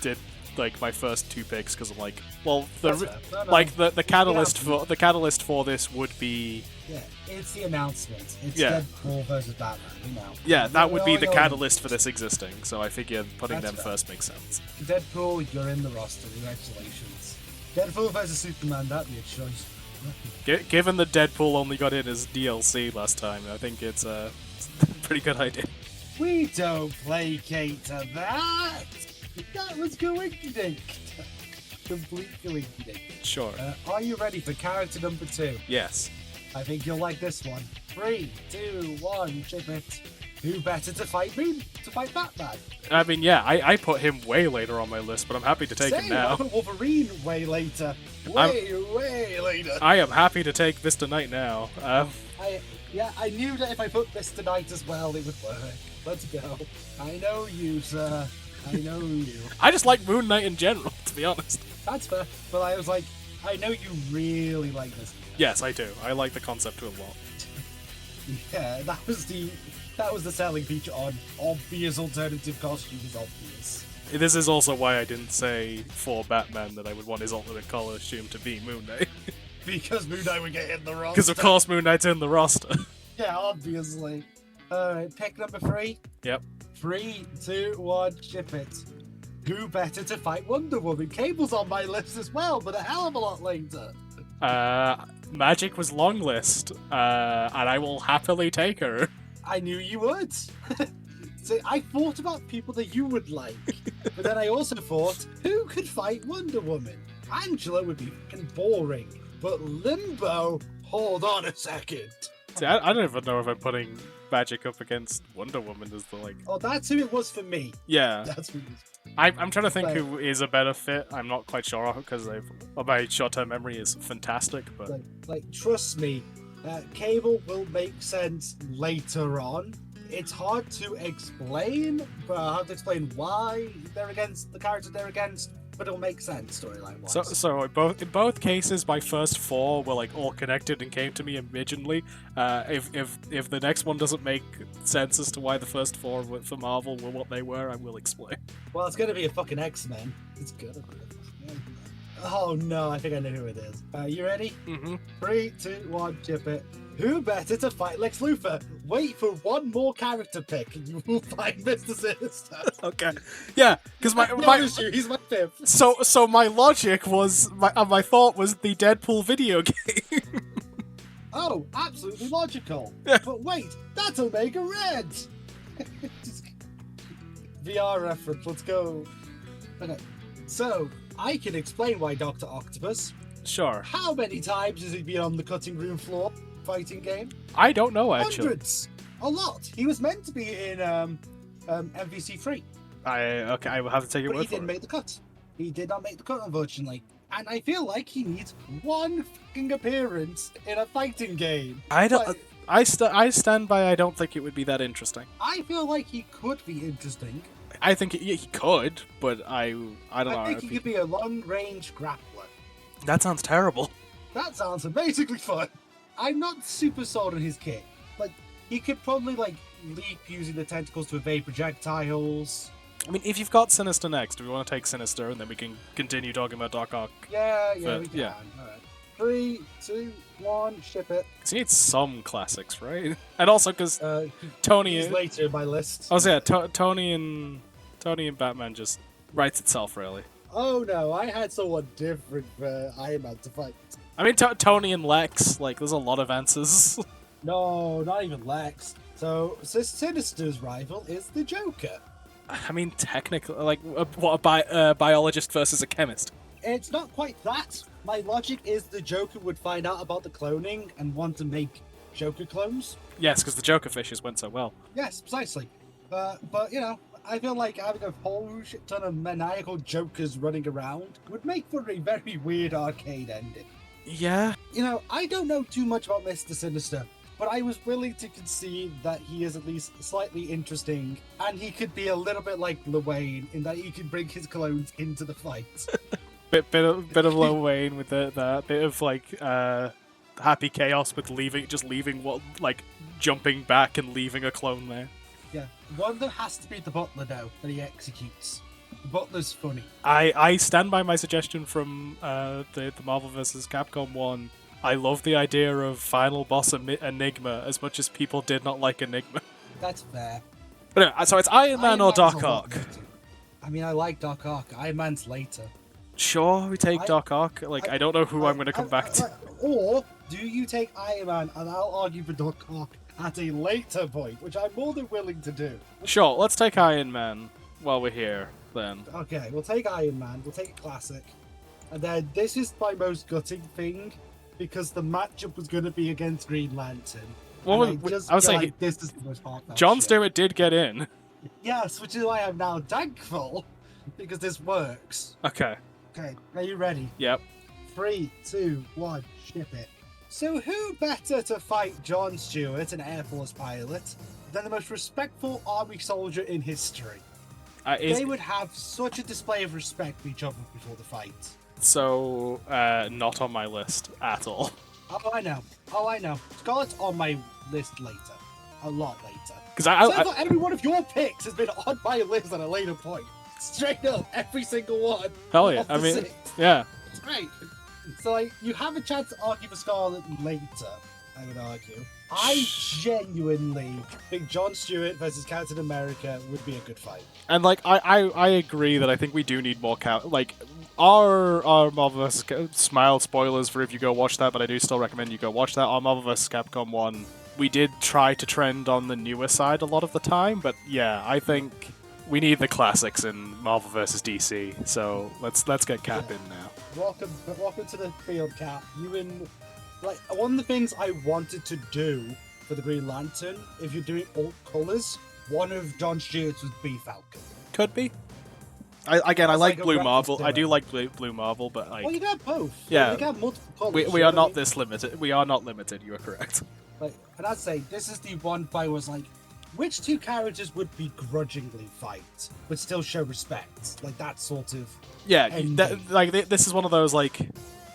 did like my first two picks because I'm like, well, the catalyst for this would be. Yeah, it's the announcement. It's Deadpool versus Batman, Yeah, that would be the catalyst for this existing, so I figure putting them first makes sense. Deadpool, you're in the roster. Congratulations. Deadpool versus Superman, that'd be a choice. Given that Deadpool only got in as DLC last time, I think it's a pretty good idea. We don't placate to that! That was coincidence. Complete coincidence. Sure. Are you ready for character number 2? Yes. I think you'll like this one. 3, 2, 1, ship it. Who better to fight me? To fight Batman? I mean, yeah, I put him way later on my list, but I'm happy to take him now. I put Wolverine way later. Way later. I am happy to take Mr. Knight now. I knew that if I put Mr. Knight as well, it would work. Let's go. I know you, sir. I know you. I just like Moon Knight in general, to be honest. That's fair. But I was like, I know you really like this. Yes, I do. I like the concept a lot. Yeah, that was the selling feature on obvious alternative costumes. Obvious. This is also why I didn't say for Batman that I would want his alternate costume to be Moon Knight. Because Moon Knight would get in the roster. Because of course Moon Knight's in the roster. Yeah, obviously. Alright, pick number 3. Yep. 3, 2, 1, ship it. Who better to fight Wonder Woman? Cable's on my list as well, but a hell of a lot later. Magic was long list, and I will happily take her. I knew you would. So I thought about people that you would like, but then I also thought, who could fight Wonder Woman? Angela would be fucking boring, but Limbo, hold on a second. See, I don't even know if I'm putting Magic up against Wonder Woman as the, like... Oh, that's who it was for me. Yeah. That's who it was. I'm trying to think who is a better fit. I'm not quite sure, because my short-term memory is fantastic, but... Like trust me, Cable will make sense later on. It's hard to explain, but I have to explain why they're against the character they're against, but it'll make sense storyline-wise. So in both cases, my first 4 were like all connected and came to me immediately. If the next one doesn't make sense as to why the first 4 for Marvel were what they were, I will explain. Well, it's gonna be a fucking X-Men. It's gonna be a fucking X-Men. Oh no, I think I know who it is. You ready? Mm-hmm. 3, 2, 1, chip it. Who better to fight Lex Luthor? Wait for one more character pick and you will find Mr. Sinister. Okay. Yeah, because he's my 5th. So my logic was, my thought was the Deadpool video game. Oh, absolutely logical. Yeah. But wait, that's Omega Red. VR reference, let's go. Okay, so I can explain why Dr. Octopus. Sure. How many times has he been on the cutting room floor fighting game? I don't know, actually. Hundreds. A lot. He was meant to be in MVC 3. Okay, I will have to take your But word he for didn't it. make the cut. He did not make the cut, unfortunately. And I feel like he needs one fucking appearance in a fighting game. I don't. Like, I stand by. I don't think it would be that interesting. I feel like he could be interesting. I think he could, but I don't know. I think he could be a long-range grappler. That sounds terrible. That sounds amazingly fun. I'm not super sold on his kit. Like, he could probably, like, leap using the tentacles to evade projectiles. I mean, if you've got Sinister next, do we want to take Sinister and then we can continue talking about Doc Ock? Yeah, we can. yeah. Alright. 3, 2, 1, ship it. Because you need some classics, right? And also because Tony... He's later in my list. Oh, so yeah, Tony and Batman just writes itself, really. Oh no, I had someone different for Iron Man to fight. I mean, Tony and Lex, like, there's a lot of answers. No, not even Lex. So Sinister's rival is the Joker. I mean, technically, like, what, a biologist versus a chemist? It's not quite that. My logic is the Joker would find out about the cloning and want to make Joker clones. Yes, because the Joker fishes went so well. Yes, precisely. But, you know, I feel like having a whole shit ton of maniacal Jokers running around would make for a very weird arcade ending. Yeah. You know, I don't know too much about Mr. Sinister, but I was willing to concede that he is at least slightly interesting, and he could be a little bit like Lil Wayne in that he can bring his clones into the fight. bit of Lil Wayne with the bit of like happy chaos with leaving what, like, jumping back and leaving a clone there. Yeah, one that has to be the Butler though that he executes. The Butler's funny. I stand by my suggestion from the Marvel vs. Capcom 1. I love the idea of final boss Enigma as much as people did not like Enigma. That's fair. But anyway, so it's Iron Man or Man's Doc a lot Ock? later. I mean, I like Doc Ock. Iron Man's later. Sure, we take Doc Ock. Like, I don't know who I'm going to come back to. Or do you take Iron Man and I'll argue for Doc Ock at a later point, which I'm more than willing to do. Sure, let's take Iron Man while we're here, then. Okay, we'll take Iron Man. We'll take Classic. And then this is my most gutting thing, because the matchup was going to be against Green Lantern. Well, I was saying, like, this is the most heartfelt John shit. Stewart did get in. Yes, which is why I'm now thankful, because this works. Okay. Okay, are you ready? Yep. 3, 2, 1, ship it. So who better to fight Jon Stewart, an Air Force pilot, than the most respectful army soldier in history? They would have such a display of respect for each other before the fight. So, not on my list at all. Oh, I know. Scarlett's on my list later. A lot later. Because So every one of your picks has been on my list at a later point. Straight up, every single one. hell yeah, of the I mean, 6. yeah. It's great. So, like, you have a chance to argue for Scarlett later, I would argue. I genuinely think Jon Stewart versus Captain America would be a good fight. And, like, I agree that I think we do need more like, our Marvel vs. Smile spoilers for if you go watch that, but I do still recommend you go watch that. Our Marvel vs. Capcom 1, we did try to trend on the newer side a lot of the time, but yeah, I think we need the classics in Marvel vs. DC, so let's get Cap in now. Welcome to the field, Cap. Like, one of the things I wanted to do for the Green Lantern, if you're doing alt colours, one of Jon Stewart's would be Falcon. Could be. I like like a Blue reference Marvel. to I it. do like Blue Marvel, but like, Well, you got both. Yeah. You got multiple colours. we are not this limited. We are not limited. You are correct. Like, and I'd say this is the one fight was like, which two characters would begrudgingly fight, but still show respect? Like that sort of. Yeah, ending. this is one of those like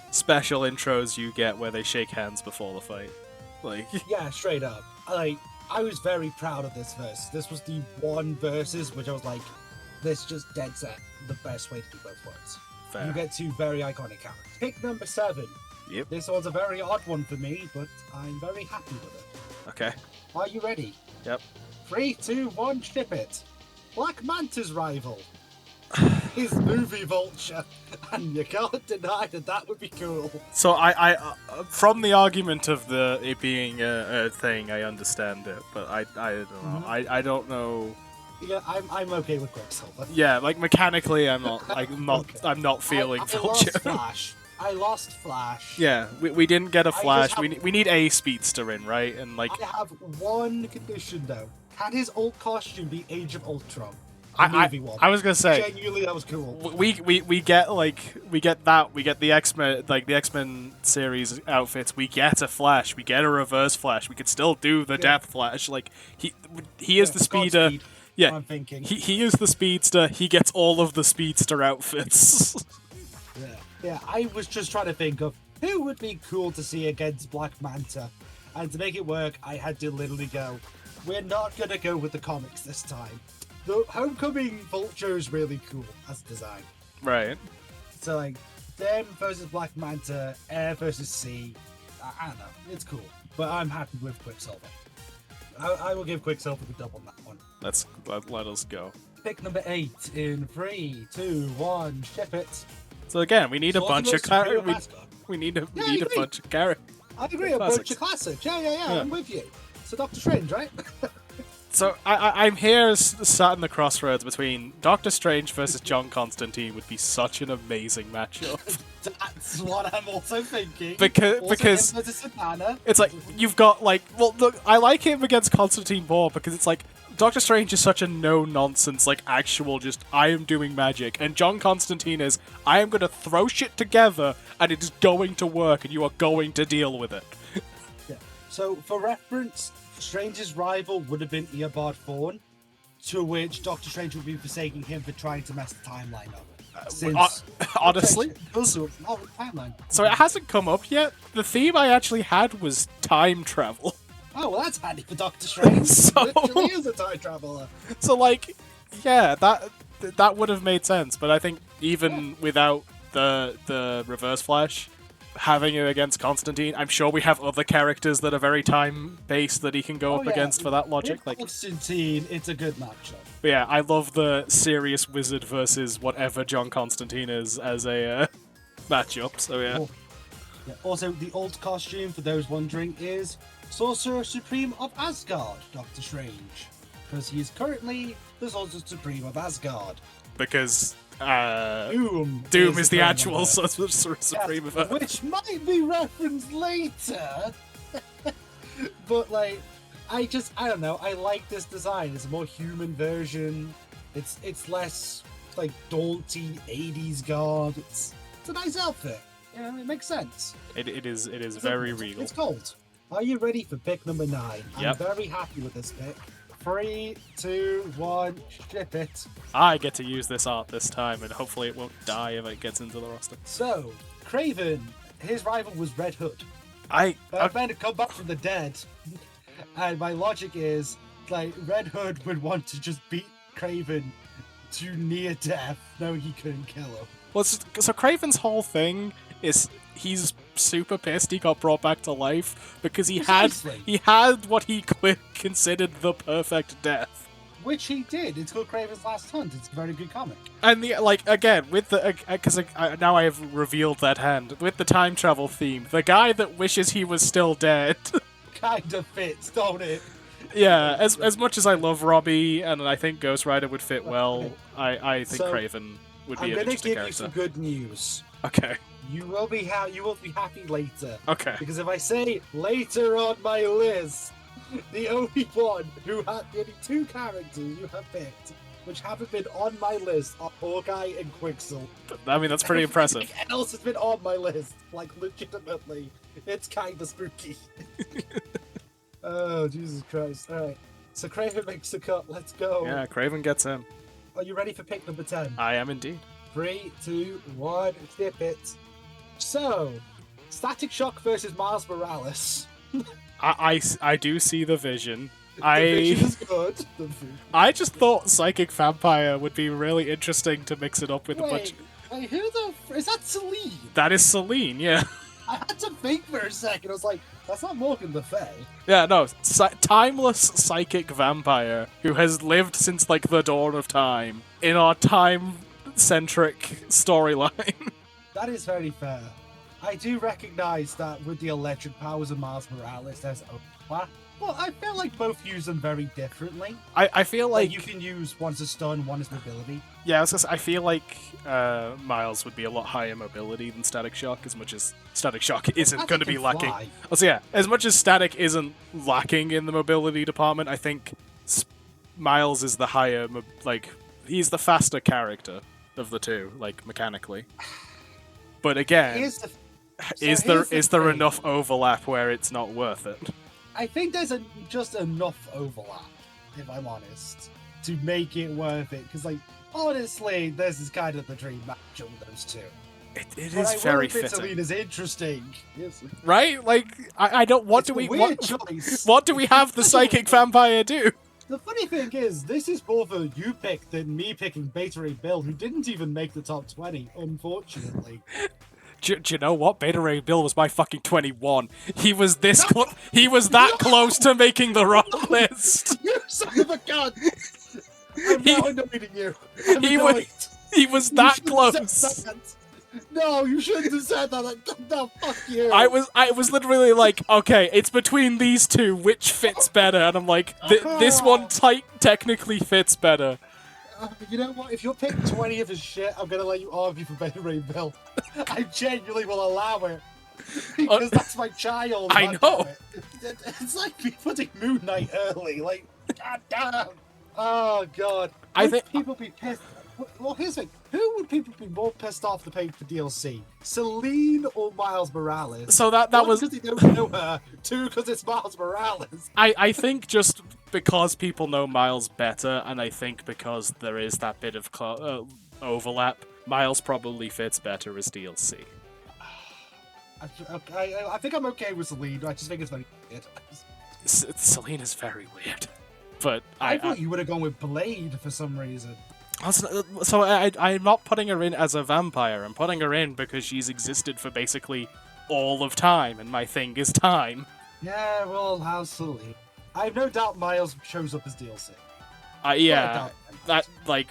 special intros you get where they shake hands before the fight. Like, Yeah, straight up. Like, I was very proud of this verse. This was the one versus which I was like, this just dead set the best way to do both words. fair. You get two very iconic characters. Pick number 7. Yep. This one's a very odd one for me, but I'm very happy with it. Okay. Are you ready? Yep. 3, 2, 1, ship it. Black Manta's rival. His movie Vulture. And you can't deny that would be cool. So I from the argument of it being a thing, I understand it, but I don't know. I don't know. Yeah, I'm okay with Quicksilver. Yeah, like mechanically, I'm not. Okay. I'm not feeling I Vulture. lost Flash. I lost Flash. Yeah, we didn't get a just Flash. have- We need a speedster in, right? And like I have one condition though. Can his old costume be Age of Ultron? The I movie one. I was gonna say Genuinely, that was cool. we get the X-Men, like the X-Men series outfits. We get a Flash. We get a Reverse Flash. We could still do the Death Flash. Like he is the speeder. Godspeed, Yeah, I'm thinking. he is the speedster. He gets all of the speedster outfits. Yeah, I was just trying to think of who would be cool to see against Black Manta. And to make it work, I had to literally go, we're not going to go with the comics this time. The Homecoming Vulture is really cool as design. Right. So, like, them versus Black Manta, Air versus Sea, I don't know, it's cool. But I'm happy with Quicksilver. I will give Quicksilver the double on that one. Let us go. Pick number 8 in 3, 2, 1, ship it. So again, we need a bunch of Superior characters. mascot. We need a Yeah, I agree. bunch of characters. I agree, a Classics. bunch of classics. Yeah, I'm with you. So Doctor Strange, right? So I'm here sat in the crossroads between Doctor Strange versus John Constantine would be such an amazing matchup. That's what I'm also thinking. Because him versus Savannah. it's like you've got like, well, look, I like him against Constantine more because it's like Doctor Strange is such a no-nonsense, like actual just I am doing magic, and John Constantine is I am going to throw shit together and it is going to work and you are going to deal with it. Yeah. So for reference, Strange's rival would have been Eobard Thawne, to which Doctor Strange would be forsaking him for trying to mess the timeline up. Since honestly, timeline. so it hasn't come up yet. The theme I actually had was time travel. Oh, well, that's handy for Doctor Strange. So- Literally is a time traveler. So like, yeah, that would have made sense. But I think even without the Reverse Flash, having it against Constantine, I'm sure we have other characters that are very time based that he can go up against for that logic. With Like, Constantine, it's a good matchup. but yeah, I love the serious wizard versus whatever John Constantine is as a matchup. So yeah. Oh, yeah. Also, the old costume, for those wondering, is Sorcerer Supreme of Asgard, Doctor Strange. Because he is currently the Sorcerer Supreme of Asgard. Because Doom is the actual one. Sorcerer Supreme of Earth. Which might be referenced later. But, like, I don't know. I like this design. It's a more human version. It's less, like, daunty 80s guard. It's a nice outfit. Yeah, it makes sense. It is It's very okay. regal. It's cold. Are you ready for pick number 9? Yep. I'm very happy with this pick. 3, 2, 1, ship it. I get to use this art this time, and hopefully it won't die if it gets into the roster. So, Craven, his rival was Red Hood. I Men to come back from the dead. And my logic is, like, Red Hood would want to just beat Craven to near death, knowing he couldn't kill him. well, so Craven's whole thing is he's super pissed he got brought back to life because Precisely. he had what he considered the perfect death. Which he did. It's called Craven's Last Hunt. It's a very good comic. And the again with the because now I have revealed that hand with the time travel theme. The guy that wishes he was still dead. Kind of fits, don't it? Yeah, as much as I love Robbie and I think Ghost Rider would fit well, I think So, Craven would be I'm an gonna interesting give character. you some good news. Okay. You will be happy later. Okay. Because if I say later on my list, the only two characters you have picked which haven't been on my list are Hawkeye and Quicksilver. I mean, that's pretty impressive. Everything else has been on my list, like legitimately. It's kind of spooky. Oh, Jesus Christ. Alright, so Craven makes a cut. Let's go. Yeah, Craven gets him. Are you ready for pick number 10? I am indeed. 3, 2, 1, skip it. So, Static Shock versus Miles Morales. I do see the vision. The vision is good. The vision. I just thought Psychic Vampire would be really interesting to mix it up with a bunch. Wait, who the... Is that Celine? That is Celine, yeah. I had to think for a second. I was like, that's not Morgan Le Fay. Yeah, no, timeless psychic vampire who has lived since like the dawn of time in our time-centric storyline. That is very fair. I do recognize that with the alleged powers of Miles Morales, there's overlap. Well, I feel like both use them very differently. I feel like you can use one as a stun, one as mobility. yeah, I feel like Miles would be a lot higher mobility than Static Shock, as much as Static Shock isn't going to be lacking. Fly. Also, yeah, as much as Static isn't lacking in the mobility department, I think Miles is the higher, he's the faster character of the two, like mechanically. But again, is there enough overlap where it's not worth it? I think there's just enough overlap, if I'm honest, to make it worth it. Because, like, honestly, this is kind of the dream match of those two. It is very fitting. Selena's interesting. Yes. Right? Like, I don't. What do we have the psychic vampire do? The funny thing is, this is more of a you pick than me picking Beta Ray Bill, who didn't even make the top 20, unfortunately. Do you know what? Beta Ray Bill was my fucking 21. He was this he was that close to making the wrong list. You son of a gun! I'm now annoying you. He was that close. No, you shouldn't have said that. No, fuck you. I was literally like, okay, it's between these two, which fits better? And I'm like, this one technically fits better. You know what? If you're picking 20 of his shit, I'm gonna let you argue for Beta Ray Bill. I genuinely will allow it. Because that's my child. I know. It's like me putting Moon Knight early. Like, god damn. Oh, God. I think people be pissed. Well, here's the thing. Who would people be more pissed off to pay for DLC? Celine or Miles Morales? So that One, was because they don't know her. 2, because it's Miles Morales. I think just because people know Miles better, and I think because there is that bit of overlap, Miles probably fits better as DLC. I think I'm okay with Celine. I just think it's very weird. Celine is very weird. But I thought you would have gone with Blade for some reason. So I'm not putting her in as a vampire. I'm putting her in because she's existed for basically all of time, and my thing is time. Yeah, well, how's Celine? I have no doubt Miles shows up as DLC. Yeah, that like,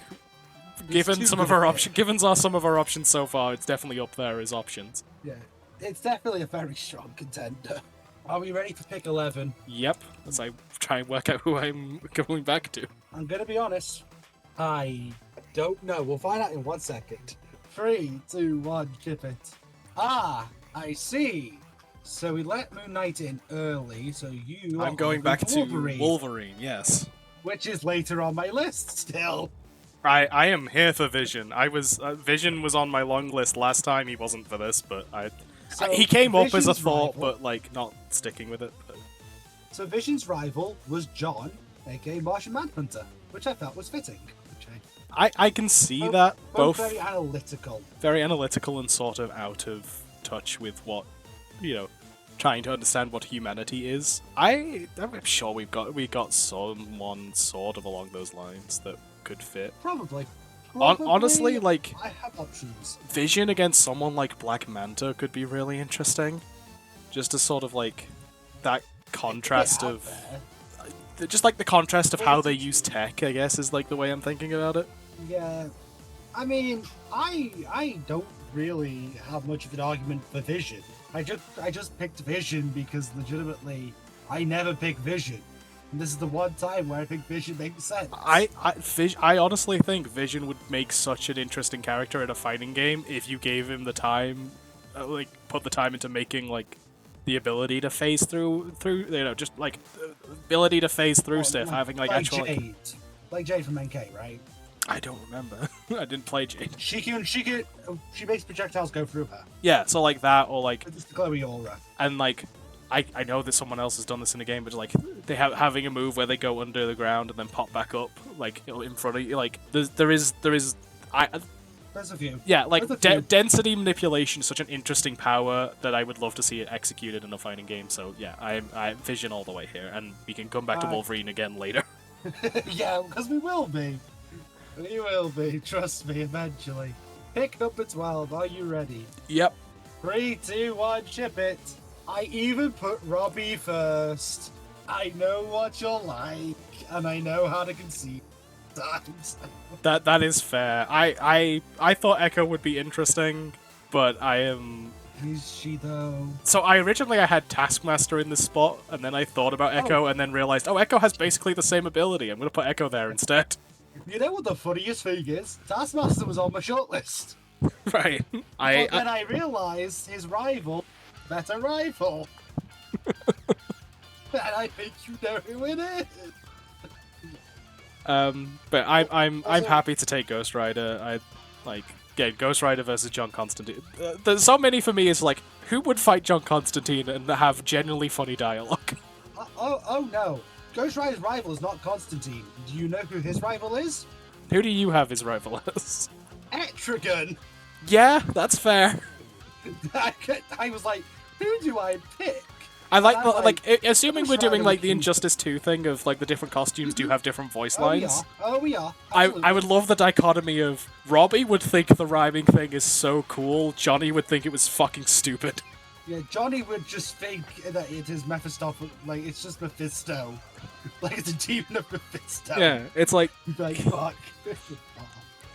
given some of our options so far, it's definitely up there as options. Yeah, it's definitely a very strong contender. Are we ready to pick 11? Yep, as I try and work out who I'm going back to. I'm gonna be honest. I don't know. We'll find out in 1 second. 3, 2, 1, chip it. Ah, I see. So we let Moon Knight in early, so you I'm going back to Wolverine, yes. Which is later on my list still. I am here for Vision. Vision was on my long list last time. He wasn't for this, but So he came up as a Vision's thought, rival- but like not sticking with it. But So Vision's rival was John, aka Martian Manhunter, which I felt was fitting. I can see that Both both very analytical. very analytical and sort of out of touch with what, trying to understand what humanity is. I'm sure we got someone sort of along those lines that could fit. Probably. Honestly, like I have options. Vision against someone like Black Manta could be really interesting. Just to sort of like that contrast of just like the contrast of how they use tech, I guess, is like the way I'm thinking about it. Yeah, I mean, I don't really have much of an argument for Vision. I just picked Vision because legitimately I never pick Vision, and this is the one time where I think Vision makes sense. I honestly think Vision would make such an interesting character in a fighting game if you gave him the time, put the time into making like the ability to phase through just like ability to phase through stuff, having like actual Jade, like Jade from NK, right? I don't remember. I didn't play Jade. She makes projectiles go through her. Yeah, so like that, or like It's the glowy aura. and like I know that someone else has done this in the game, but like they having a move where they go under the ground and then pop back up, like in front of you. Like there is There's a few. yeah, like There's a few. density manipulation is such an interesting power that I would love to see it executed in a fighting game. So yeah, I Vision all the way here, and we can come back to Wolverine again later. Yeah, because we will be. We will be. Trust me, eventually. Pick number 12. Are you ready? Yep. 3, 2, 1, ship it. I even put Robbie first. I know what you're like, and I know how to conceive times. That is fair. I thought Echo would be interesting, but I am. Is she though? So I had Taskmaster in this spot, and then I thought about Echo, and then realized, Echo has basically the same ability. I'm gonna put Echo there instead. You know what the funniest thing is? Taskmaster was on my shortlist. Right. But then I realized his rival, better rival. And I think you know who it is. But I'm happy to take Ghost Rider. Ghost Rider versus John Constantine. There's so many for me is like, who would fight John Constantine and have genuinely funny dialogue? Oh no. Ghost Rider's rival is not Constantine. Do you know who his rival is? Who do you have his rival as? Etrigan. Yeah, that's fair. I was like, who do I pick? I like And assuming we're Ghost Rider doing like would the be- Injustice 2 thing of like the different costumes do have different voice lines. We are. I Absolutely. would love the dichotomy of Robbie would think the rhyming thing is so cool, Johnny would think it was fucking stupid. Yeah, Johnny would just think that it is Mephistopheles, like it's just Mephisto. Like it's a demon of Mephisto. Yeah, it's like Like, fuck.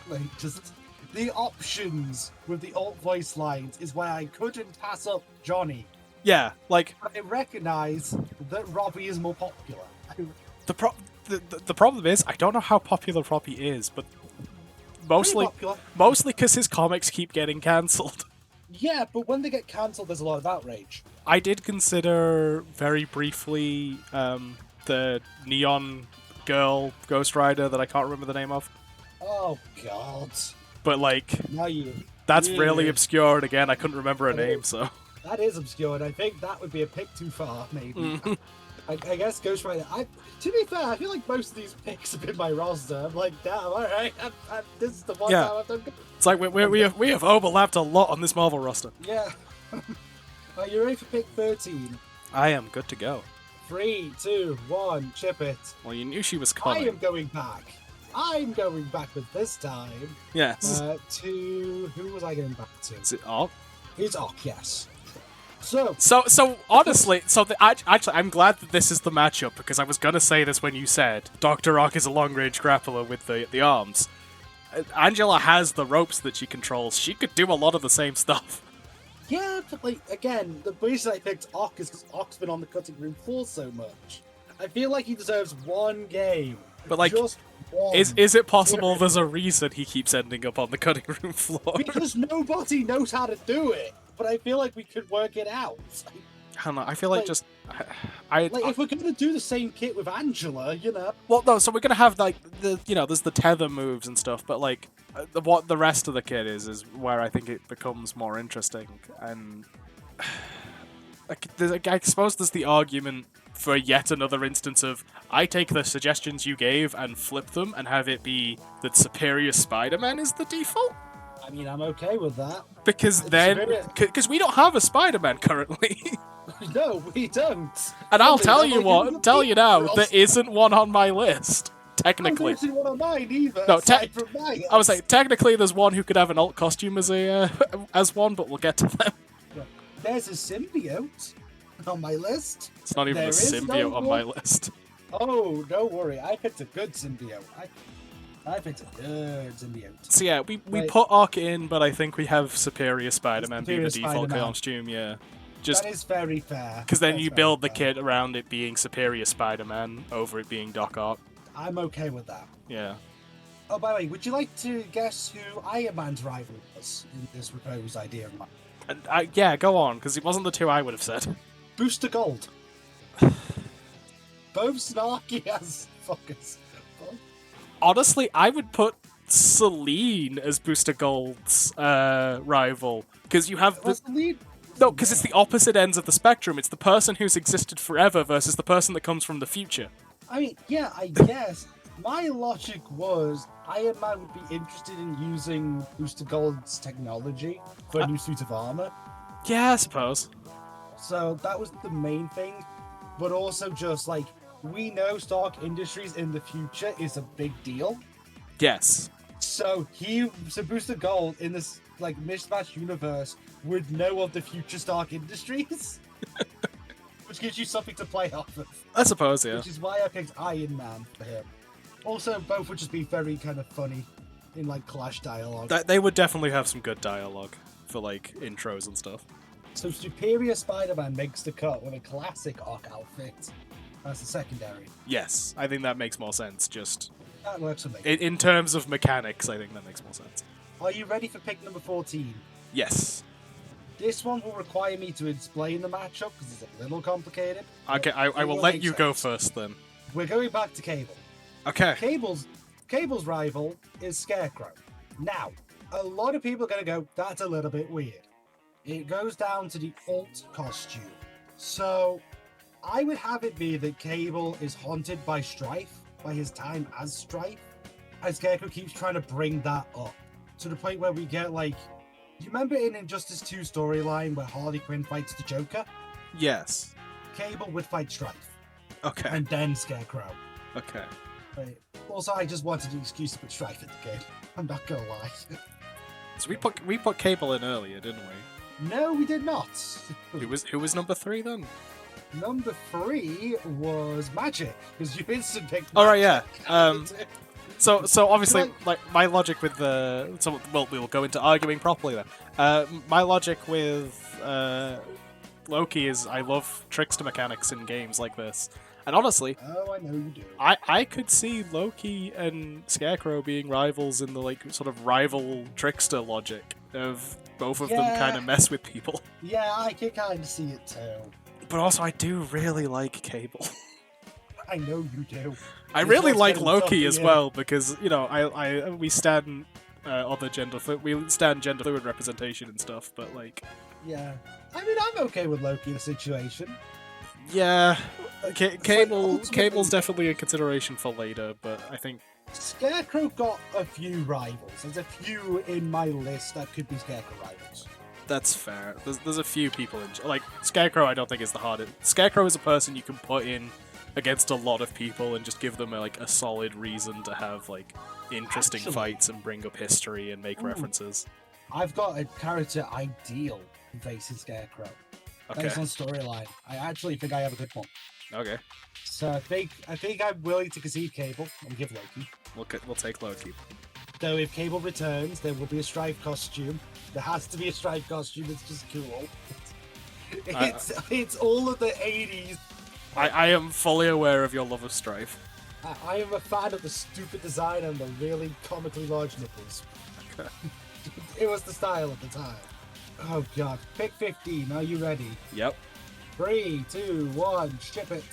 Like, just the options with the alt voice lines is why I couldn't pass up Johnny. yeah, like I recognize that Robbie is more popular. the problem is I don't know how popular Robbie is, but mostly popular. because his comics keep getting cancelled. Yeah, but when they get cancelled, there's a lot of outrage. I did consider very briefly the neon girl Ghost Rider that I can't remember the name of, Oh, God. but like Now you... that's Yeah. really obscure, and again I couldn't remember her name, so. That is obscure, and I think that would be a pick too far, maybe. I guess Ghost Rider... to be fair, I feel like most of these picks have been my roster. I'm like, damn, alright, this is the one Yeah. time I've done good. It's like we have overlapped a lot on this Marvel roster. Yeah. Are you ready for pick 13? I am good to go. 3, 2, 1, chip it. Well, you knew she was I coming. am going back. I'm going backwards this time. Yes. To... Who was I going back to? Is it Ock? It's Ock, yes. So, So honestly, actually, I'm glad that this is the matchup because I was gonna say this when you said Dr. Ock is a long-range grappler with the arms. Angela has the ropes that she controls. She could do a lot of the same stuff. yeah, but like, again, the reason I picked Ock is because Ock's been on the cutting room floor so much. I feel like he deserves one game. But, like, just one. Is it possible there's a reason he keeps ending up on the cutting room floor? Because nobody knows how to do it. But I feel like we could work it out. I don't know. I feel like just if we're gonna do the same kit with Angela, you know. well, no. So we're gonna have like there's the tether moves and stuff, but like what the rest of the kit is where I think it becomes more interesting. And I suppose there's the argument for yet another instance of I take the suggestions you gave and flip them and have it be that Superior Spider-Man is the default. I mean, I'm okay with that. Because then, because we don't have a Spider-Man currently. No, we don't. And I'll tell you now, Ross. there isn't one on my list. Technically. There isn't one on mine either. No, From mine. I was like, technically there's one who could have an alt costume as as one, but we'll get to them. There's a symbiote on my list. It's not even a symbiote on my list. Oh, don't worry. I picked a good symbiote. I picked a good symbiote. So yeah, we put Arc in, but I think we have Superior Spider-Man be the default Spider-Man. costume, yeah. Just that is very fair. because then That's you very build the fair. kit around it being Superior Spider-Man over it being Doc Ock. I'm okay with that. Yeah. Oh, by the way, would you like to guess who Iron Man's rival was in this proposed idea of mine? And, yeah, go on, because it wasn't the two I would have said. Booster Gold. Both snarky as fuckers. Honestly, I would put Celine as Booster Gold's rival, because you have What's the lead? No, because it's the opposite ends of the spectrum. It's the person who's existed forever versus the person that comes from the future. I mean, yeah, I guess. My logic was Iron Man would be interested in using Booster Gold's technology for a new suit of armor. Yeah, I suppose. So that was the main thing. But also just like, we know Stark Industries in the future is a big deal. Yes. So Booster Gold in this like mismatched universe would know of the future Stark Industries. Which gives you something to play off of. I suppose, yeah. Which is why I picked Iron Man for him. Also, both would just be very kind of funny in like clash dialogue. They would definitely have some good dialogue for like intros and stuff. So Superior Spider-Man makes the cut with a classic Arc outfit. That's the secondary. Yes, I think that makes more sense. Just That works for me. in terms of mechanics, I think that makes more sense. Are you ready for pick number 14? Yes. This one will require me to explain the matchup because it's a little complicated. Okay, I will let you go first then. We're going back to Cable. Okay. Cable's rival is Scarecrow. Now, a lot of people are going to go, that's a little bit weird. It goes down to the alt costume. So, I would have it be that Cable is haunted by Strife, by his time as Strife, and Scarecrow keeps trying to bring that up. To the point where we get like, do you remember in Injustice 2 storyline where Harley Quinn fights the Joker? Yes. Cable would fight Strife, Okay. and then Scarecrow. Okay. Right. Also, I just wanted an excuse to put Strife in the game. I'm not gonna lie. So we put Cable in earlier, didn't we? No, we did not. Who was number 3 then? Number 3 was Magic, because you instant picked. All right, yeah. Magic. So obviously, like my logic with the we will go into arguing properly then. My logic with Loki is I love trickster mechanics in games like this, and honestly, Oh, I know you do. I could see Loki and Scarecrow being rivals in the like sort of rival trickster logic of both of them Yeah. kind of mess with people. Yeah, I can kind of see it too. But also, I do really like Cable. I know you do. I It's really what's like getting Loki tough, as yeah. well because we stand gender fluid representation and stuff, but like Yeah. I mean, I'm okay with Loki in the situation. yeah, Cable ultimately- Cable's definitely a consideration for later, but I think Scarecrow got a few rivals. There's a few in my list that could be Scarecrow rivals. that's fair. There's a few people in like Scarecrow. I don't think is the hardest. Scarecrow is a person you can put in against a lot of people and just give them a solid reason to have like interesting Actually- fights and bring up history and make references. I've got a character ideal who faces Scarecrow. Okay. Based on storyline. I actually think I have a good one. Okay. So I think I'm willing to concede Cable and give Loki. We'll take Loki. Though if Cable returns, there will be a Strife costume. There has to be a Strife costume. It's just cool. It's all of the 80s. I am fully aware of your love of Strife. I am a fan of the stupid design and the really comically large nipples. Okay. It was the style at the time. Oh god. Pick 15. Are you ready? Yep. 3, 2, 1, ship it.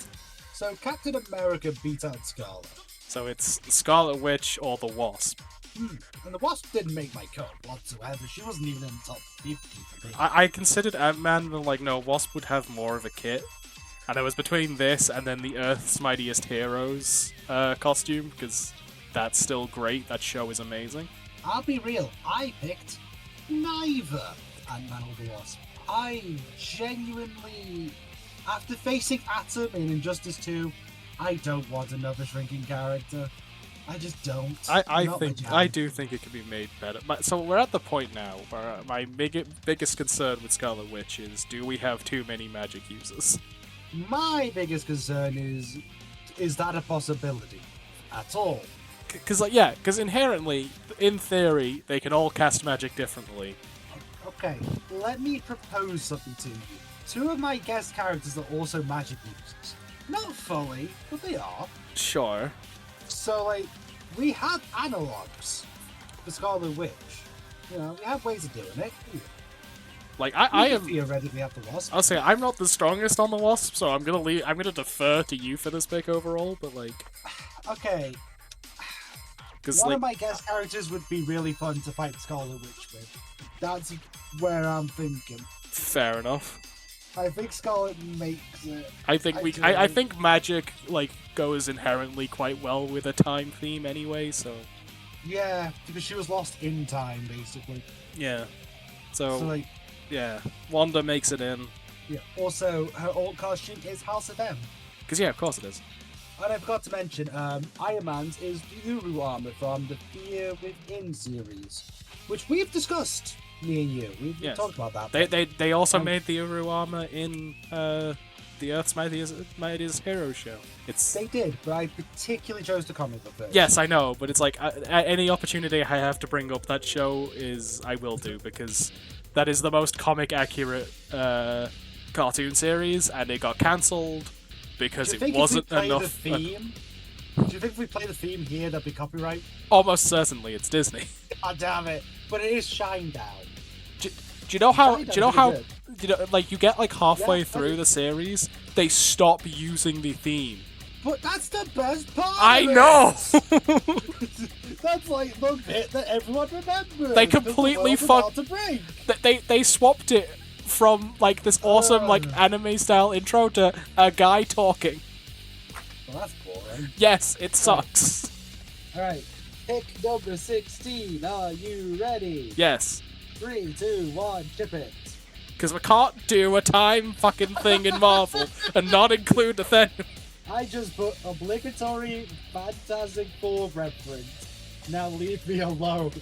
So Captain America beat out Scarlet. So it's Scarlet Witch or the Wasp. And the Wasp didn't make my cut whatsoever. She wasn't even in the top 50 for me. I considered Ant-Man, but like, no, Wasp would have more of a kit. And it was between this and then the Earth's Mightiest Heroes costume, because that's still great. That show is amazing. I'll be real, I picked neither Ant-Man or the Wasp. I genuinely, after facing Atom in Injustice 2, I don't want another shrinking character. I just don't. I do think it could be made better. So we're at the point now where my biggest concern with Scarlet Witch is, do we have too many magic users? My biggest concern is that a possibility at all? Because inherently, in theory, they can all cast magic differently. Okay, let me propose something to you. Two of my guest characters are also magic users. Not fully, but they are. Sure. So, like, we have analogs for Scarlet Witch. You know, we have ways of doing it. Like, I am theoretically have the Wasp. I'll say I'm not the strongest on the Wasp, so I'm gonna defer to you for this pick overall. But like, okay, because one of my guest characters would be really fun to fight Scarlet Witch with. That's where I'm thinking. Fair enough. I think Scarlet makes it. I think magic like goes inherently quite well with a time theme anyway. So yeah, because she was lost in time basically. Yeah. So like. Yeah, Wanda makes it in. Yeah. Also, her alt costume is House of M. Because yeah, of course it is. And I forgot to mention, Iron Man's is the Uru armor from the Fear Within series, which we've discussed, me and you. We've talked about that. They also made the Uru armor in the Earth's Mightiest Hero show. They did, but I particularly chose the comic book version. Yes, I know, but it's like any opportunity I have to bring up that show I will do, because that is the most comic accurate cartoon series, and it got cancelled because it wasn't enough. Do you think if we play the theme here, that'd be copyright? Almost certainly, it's Disney. God damn it! But it is Shinedown. Do you know how? Like you get like halfway through the series, they stop using the theme. But that's the best part. I know. That's like the bit that everyone remembers. They completely fucked. They swapped it from like this awesome like anime style intro to a guy talking. Well, that's boring. Yes, it sucks. All right, pick number 16. Are you ready? Yes. 3, 2, 1, chip it. Because we can't do a time fucking thing in Marvel and not include the thing. I just put obligatory Fantastic Four reference. Now leave me alone.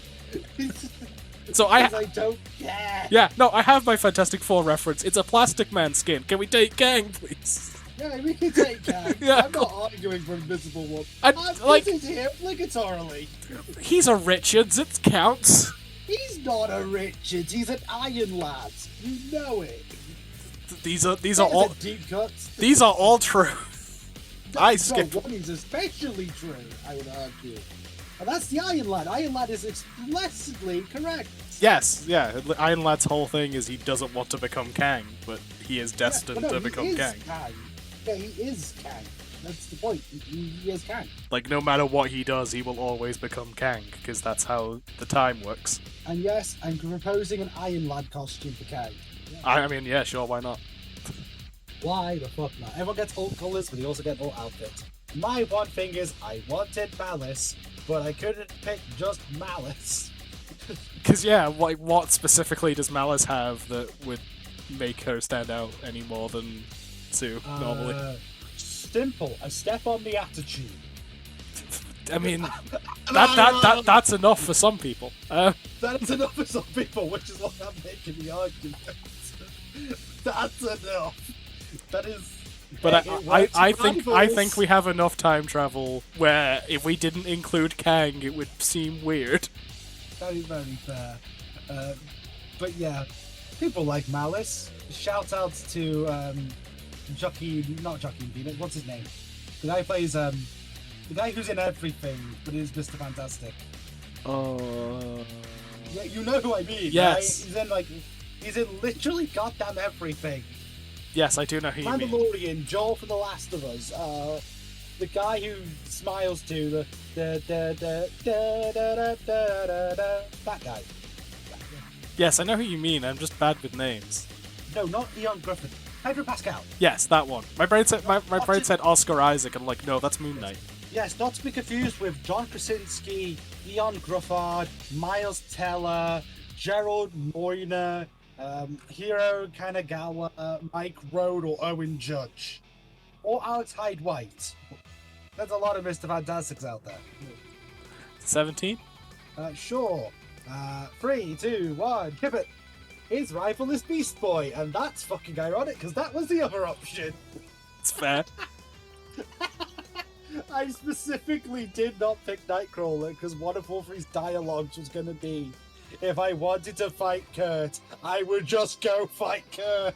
So I don't care. Yeah, no, I have my Fantastic Four reference. It's a Plastic Man skin. Can we take Kang, please? Yeah, we can take Kang. Yeah, I'm not arguing for Invisible One. I'm like here obligatorily. He's a Richards. It counts. He's not a Richards. He's an Iron Lad. You know it. These are all deep cuts. These are all true. I skipped one is especially true, I would argue. And that's the Iron Lad. Iron Lad is explicitly correct. Yes, yeah. Iron Lad's whole thing is he doesn't want to become Kang, but he is destined to become Kang. Yeah, he is Kang. That's the point. He is Kang. Like, no matter what he does, he will always become Kang, because that's how the time works. And yes, I'm proposing an Iron Lad costume for Kang. Yeah. I mean, yeah, sure, why not? Why the fuck not? Everyone gets alt colours, but they also get alt outfits. My one thing is, I wanted Malice, but I couldn't pick just Malice. Because, yeah, what specifically does Malice have that would make her stand out any more than Sue, normally? Simple. A step on the attitude. I mean, that's enough for some people. That's enough for some people, which is what I'm making the argument. That's enough. That is. But I think we have enough time travel where if we didn't include Kang, it would seem weird. Very, very fair. But yeah, people like Malice. Shout outs to not Joaquin Phoenix. What's his name? The guy who plays the guy who's in everything, but is Mr. Fantastic. Yeah, you know who I mean. Yes. Right? He's in literally goddamn everything. Yes, I do know who you mean. Mandalorian, Joel from The Last of Us, the guy who smiles to the that guy. Yes, I know who you mean. I'm just bad with names. No, not Leon Griffin. Pedro Pascal. Yes, that one. My brain said brain said Oscar Isaac, and I'm like, no, that's Moon Knight. Yes, not to be confused with John Krasinski, Leon Gruffard, Miles Teller, Gerald Moyner, Hiro Kanagawa, Mike Road, or Owen Judge. Or Alex Hyde White. There's a lot of Mr. Fantastics out there. 17? Sure. 3, 2, 1, give it. His rival is Beast Boy, and that's fucking ironic, because that was the other option. It's fair. I specifically did not pick Nightcrawler, because one of Wolverine's dialogues was going to be, if I wanted to fight Kurt, I would just go fight Kurt.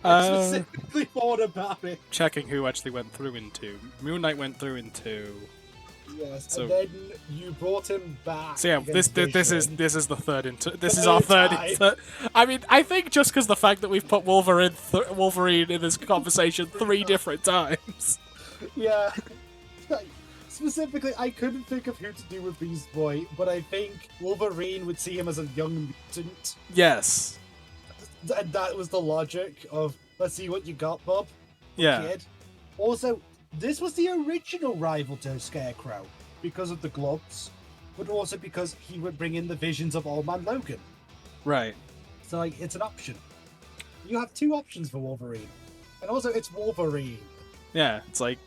I specifically thought about it. Checking who actually went through in 2. Moon Knight went through in 2. Yes, So- and then you brought him back. So yeah, this against is the third. This is Third our third. time. I mean, I think just because the fact that we've put Wolverine in this conversation 3 different times. Yeah. Like, specifically, I couldn't think of who to do with Beast Boy, but I think Wolverine would see him as a young mutant. Yes. And that was the logic of, let's see what you got, Bob. Yeah. Kid. Also, this was the original rival to Scarecrow because of the gloves, but also because he would bring in the visions of Old Man Logan. Right. So, like, it's an option. You have 2 options for Wolverine. And also, it's Wolverine. Yeah. It's like,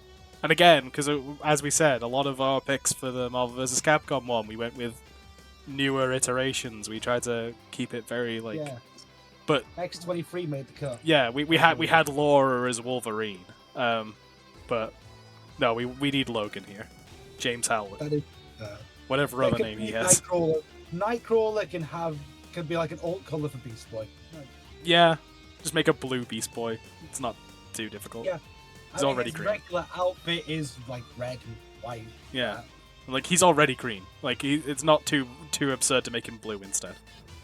and again, because as we said, a lot of our picks for the Marvel vs. Capcom one, we went with newer iterations. We tried to keep it very like. Yeah. But X-23 made the cut. yeah, we had Laura as Wolverine. But no, we need Logan here. James Howlett. That is, Whatever other name he has. Nightcrawler can be like an alt color for Beast Boy. Yeah. Just make a blue Beast Boy. It's not too difficult. Yeah. He's already his green. regular outfit is like red and white. Yeah. Like he's already green. Like it's not too absurd to make him blue instead.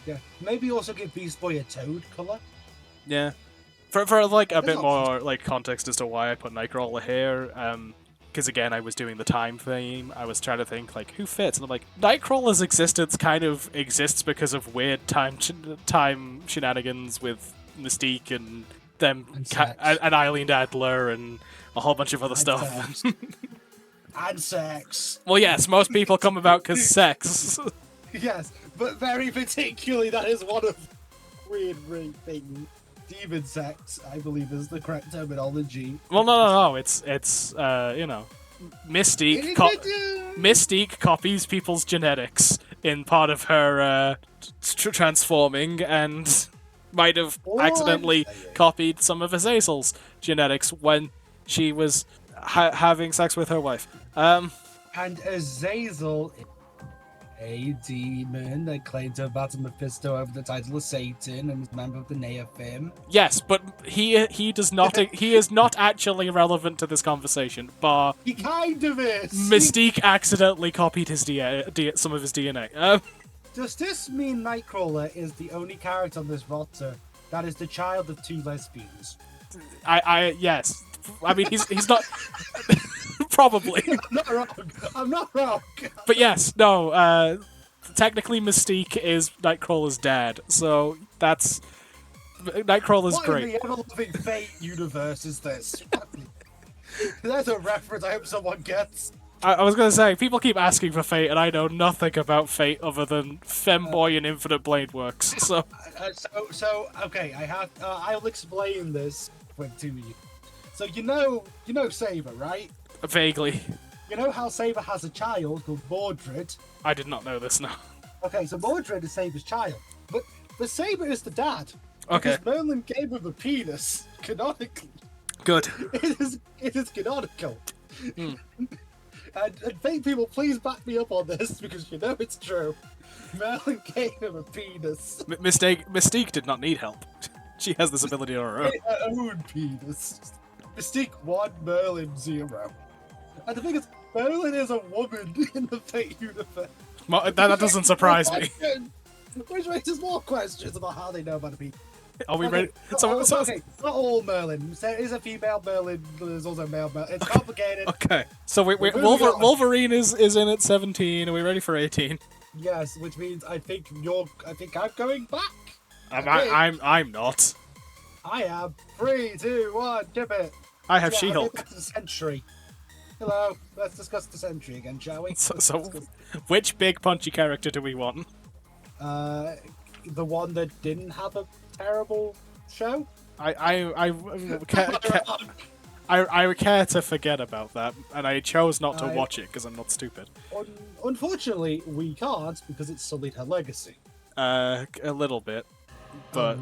Yeah. Maybe also give Beast Boy a toad color. Yeah. For like a There's bit options. more like context as to why I put Nightcrawler here, because again I was doing the time theme. I was trying to think like who fits, and I'm like Nightcrawler's existence kind of exists because of weird time shenanigans with Mystique and them And sex. and Eileen Adler and a whole bunch of other And stuff. sex. And sex. Well, yes, most people come about because sex. Yes, but very particularly that is one of weird things. Demon sex, I believe, is the correct terminology. Well, no. It's you know, Mystique copies people's genetics in part of her transforming, and might have accidentally copied some of Azazel's genetics when she was having sex with her wife. And Azazel, a demon that claimed to battle Mephisto over the title of Satan and is a member of the Neophim. Yes, but he does not. He is not actually relevant to this conversation. Bar He kind of is. Mystique accidentally copied his some of his DNA. Does this mean Nightcrawler is the only character on this roster that is the child of 2 lesbians? Yes. I mean, he's not. Probably. I'm not wrong. But yes, no. Technically, Mystique is Nightcrawler's dad, so that's Nightcrawler's What great. in the ever-loving Fate universe is this? There's a reference I hope someone gets. I was gonna say, people keep asking for Fate, and I know nothing about Fate other than Femboy and Infinite Blade Works. So, Okay, I'll explain this to you. So you know Saber, right? vaguely, You know how Saber has a child called Mordred? I did not know this. No. Okay, so Mordred is Saber's child, but Saber is the dad. Okay. Because Merlin gave him a penis, canonically. Good. It is canonical. And Fate people, please back me up on this because you know it's true. Merlin gave him a penis. Mystique did not need help. She has this ability on her own. Her own penis. Mystique 1, Merlin 0. And the thing is, Merlin is a woman in the Fate universe. That doesn't surprise me. Which raises more questions about how they know about a penis. Are we Okay, ready? So, okay, not all Merlin. There is a female Merlin, but there's also a male Merlin. It's complicated. okay. So We're moving on. Wolverine is in at 17. Are we ready for 18? Yes, which means I think I'm going back. I'm not. I am. 3, 2, 1, tip it. I have Yeah, She-Hulk. Okay, that's the Sentry. Hello, let's discuss the Sentry again, shall we? So which big punchy character do we want? The one that didn't have a terrible show. I care to forget about that, and I chose not to watch it because I'm not stupid. Unfortunately, we can't because it's sullied her legacy. A little bit, but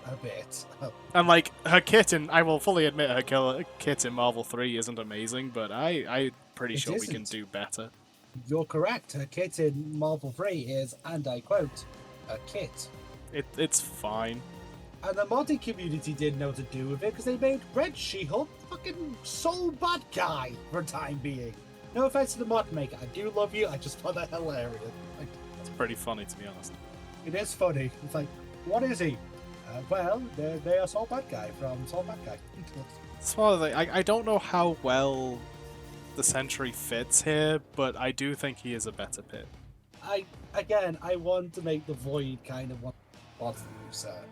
a bit. and like her kit in, I will fully admit her kit in Marvel 3 isn't amazing, but I'm pretty sure we can do better. You're correct. Her kit in Marvel 3 is, and I quote, a kit. It's fine. And the modding community didn't know what to do with it because they made Red She-Hulk fucking sole bad guy for the time being. No offense to the mod maker, I do love you. I just find that hilarious. Like, It's pretty funny, to be honest. it is funny. It's like, what is he? Well, they are sole bad guy from Sole Bad Guy. It's one of the, I don't know how well the Sentry fits here, but I do think he is a better pit. I want to make the Void kind of one part of the moveset.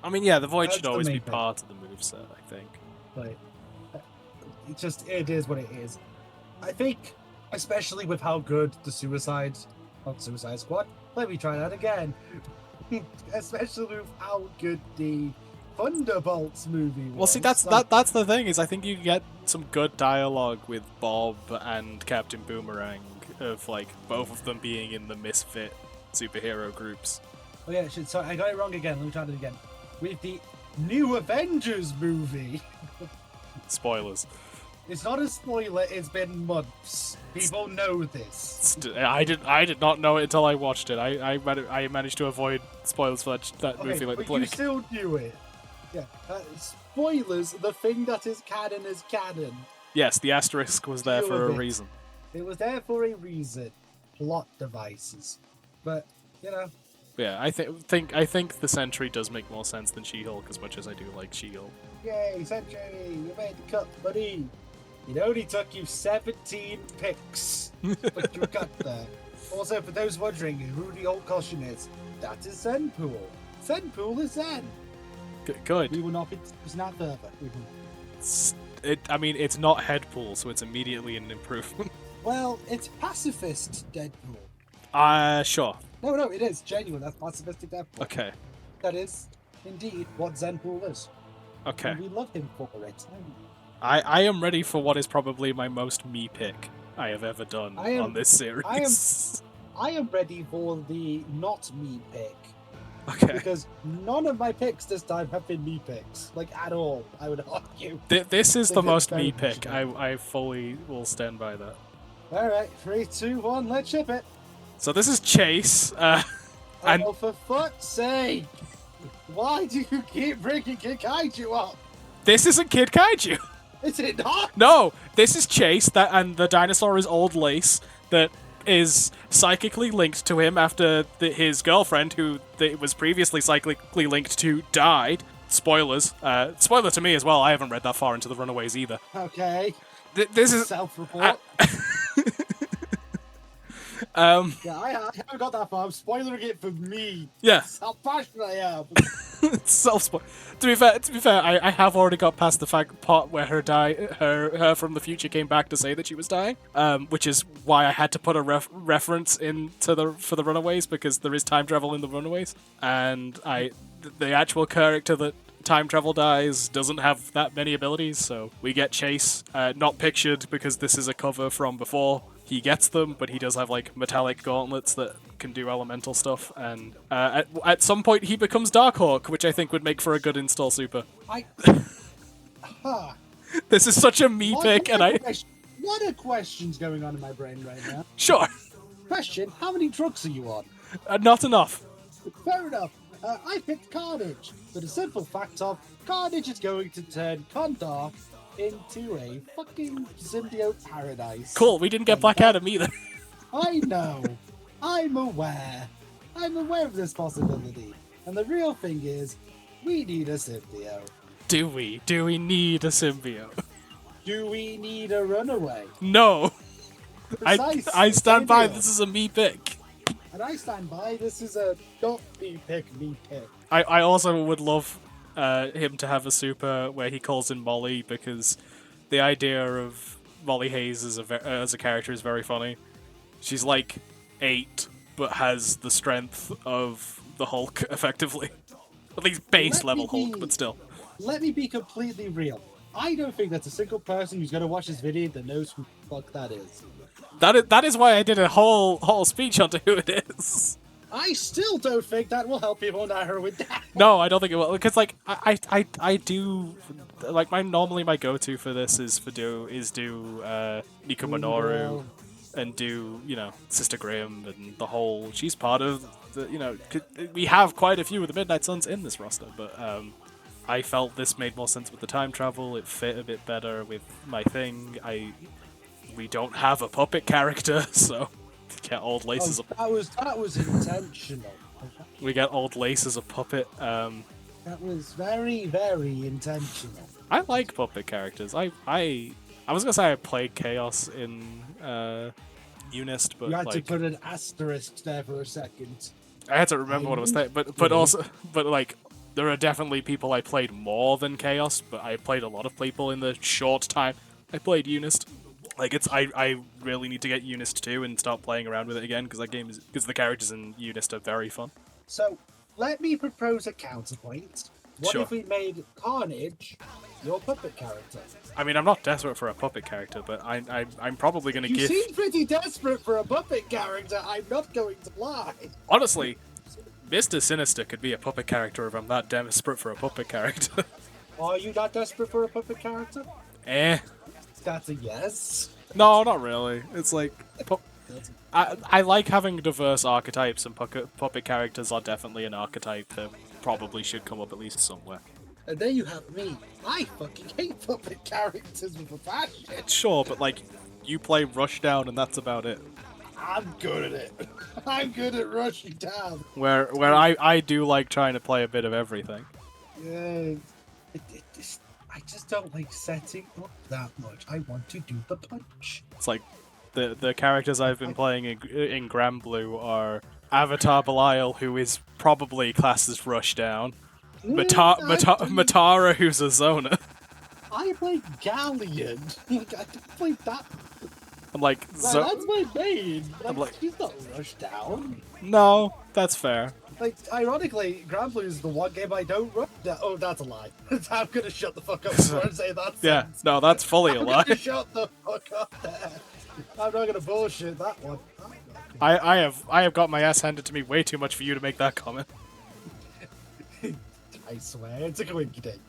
I mean, yeah, the Void That's should the always main be thing. part of the moveset, I think. But it is what it is. I think, especially with how good the Suicide Squad. Let me try that again. Especially with how good the Thunderbolts movie was. Well, see, that's the thing, is I think you get some good dialogue with Bob and Captain Boomerang, of like both of them being in the misfit superhero groups. Oh yeah, shit, sorry, I got it wrong again. Let me try that again. With the new Avengers movie. Spoilers. It's not a spoiler, it's been months. People know this. I did not know it until I watched it. I managed to avoid spoilers for that movie like the but plague. you still knew it. Yeah. Spoilers, the thing that is canon. Yes, the asterisk was there Deal for a with it. reason. It was there for a reason. Plot devices. But, you know. Yeah, I think the Sentry does make more sense than She-Hulk, as much as I do like She-Hulk. Yay, Sentry, you made the cut, buddy. It only took you 17 picks, but you got there. Also, for those wondering who the old caution is, that is Zenpool. Zenpool is Zen. Good. We will not be not further. I mean, it's not Headpool, so it's immediately an improvement. Well, it's pacifist Deadpool. Sure. No, it is genuine. That's pacifistic Deadpool. Okay. That is indeed what Zenpool is. Okay. And we love him for it. I am ready for what is probably my most me pick I have ever done on this series. I am ready for the not me pick. Okay. Because none of my picks this time have been me picks. Like, at all, I would argue. This is the most me very pick. I fully will stand by that. Alright, 3, 2, 1, let's ship it. So this is Chase, and Oh, for fuck's sake! Why do you keep bringing Kid Kaiju up? this isn't Kid Kaiju! Is it not? No! This is Chase, and the dinosaur is Old Lace, that is psychically linked to him after his girlfriend, who was previously psychically linked to, died. Spoilers. Spoiler to me as well, I haven't read that far into the Runaways either. Okay. This is... Self-report. Yeah, I haven't got that far. I'm spoiling it for me. Yeah. That's how passionate I am. Self-spoil. To be fair, I have already got past the part where her from the future came back to say that she was dying. Which is why I had to put a reference for the Runaways, because there is time travel in the Runaways, and the actual character that time travel dies doesn't have that many abilities, so we get Chase, not pictured because this is a cover from before he gets them, but he does have like metallic gauntlets that can do elemental stuff, and at some point he becomes Darkhawk, which I think would make for a good install super. This is such a me pick, and What are questions going on in my brain right now? Sure. Question, how many drugs are you on? Not enough. Fair enough. I picked Carnage, for the simple fact of Carnage is going to turn Kondor into a fucking symbiote paradise. Cool, we didn't get Black Adam either. I know. I'm aware. I'm aware of this possibility. And the real thing is, We need a symbiote. Do we? Do we need a symbiote? Do we need a runaway? No. I Precisely, stand by. symbiote. This is a me pick. And I stand by. This is a not me pick, me pick. I also would love him to have a super where he calls in Molly, because the idea of Molly Hayes as a character is very funny. She's like 8, but has the strength of the Hulk, effectively. At least base level Hulk, but still. Let me be completely real. I don't think that's a single person who's going to watch this video that knows who the fuck that is. That is why I did a whole speech onto who it is. I still don't think that will help people narrow it down. No, I don't think it will, because like I do like normally my go-to for this is do Nico Minoru and do, you know, Sister Grimm and the whole, she's part of the, you know, we have quite a few of the Midnight Suns in this roster, but I felt this made more sense with the time travel. It fit a bit better with my thing. We don't have a puppet character, so get Old Lace as a that was intentional. we get Old Lace as a puppet. That was very, very intentional. I like puppet characters. I was gonna say I played Chaos in Unist, but You had like to put an asterisk there for a second. I had to remember what I was saying. But also, but like there are definitely people I played more than Chaos, but I played a lot of people in the short time I played Unist. Like I really need to get Unist 2 and start playing around with it again, because the characters in Unist are very fun. So, let me propose a counterpoint. What Sure. if we made Carnage your puppet character? I mean, I'm not desperate for a puppet character, but I'm probably gonna You give. seem pretty desperate for a puppet character, I'm not going to lie. Honestly, Mr. Sinister could be a puppet character if I'm that desperate for a puppet character. Are you not desperate for a puppet character? Eh. That's a yes. No, not really. It's like I like having diverse archetypes, and puppet characters are definitely an archetype that probably should come up at least somewhere. And there you have me. I fucking hate puppet characters with a passion. Sure, but like you play Rushdown, and that's about it. I'm good at it. I'm good at rushing down. Where I do like trying to play a bit of everything. Yeah, I just don't like setting up that much. I want to do the punch. It's like the characters I've been playing in Grand Blue are Avatar Belial, who is probably classed as Rushdown. Matara, who's a Zona. I played Galleon. Like, I played that. I'm like, That's my main. I'm like- He's not rushed down. no, that's fair. Like, ironically, Grand Blue is the one game I don't rush down. Oh, that's a lie. I'm gonna shut the fuck up before I say that. Yeah, sentence. no, that's fully a I'm lie. gonna shut the fuck up there. I'm not gonna bullshit that one. I have got my ass handed to me way too much for you to make that comment. I swear, it's a coinky dink.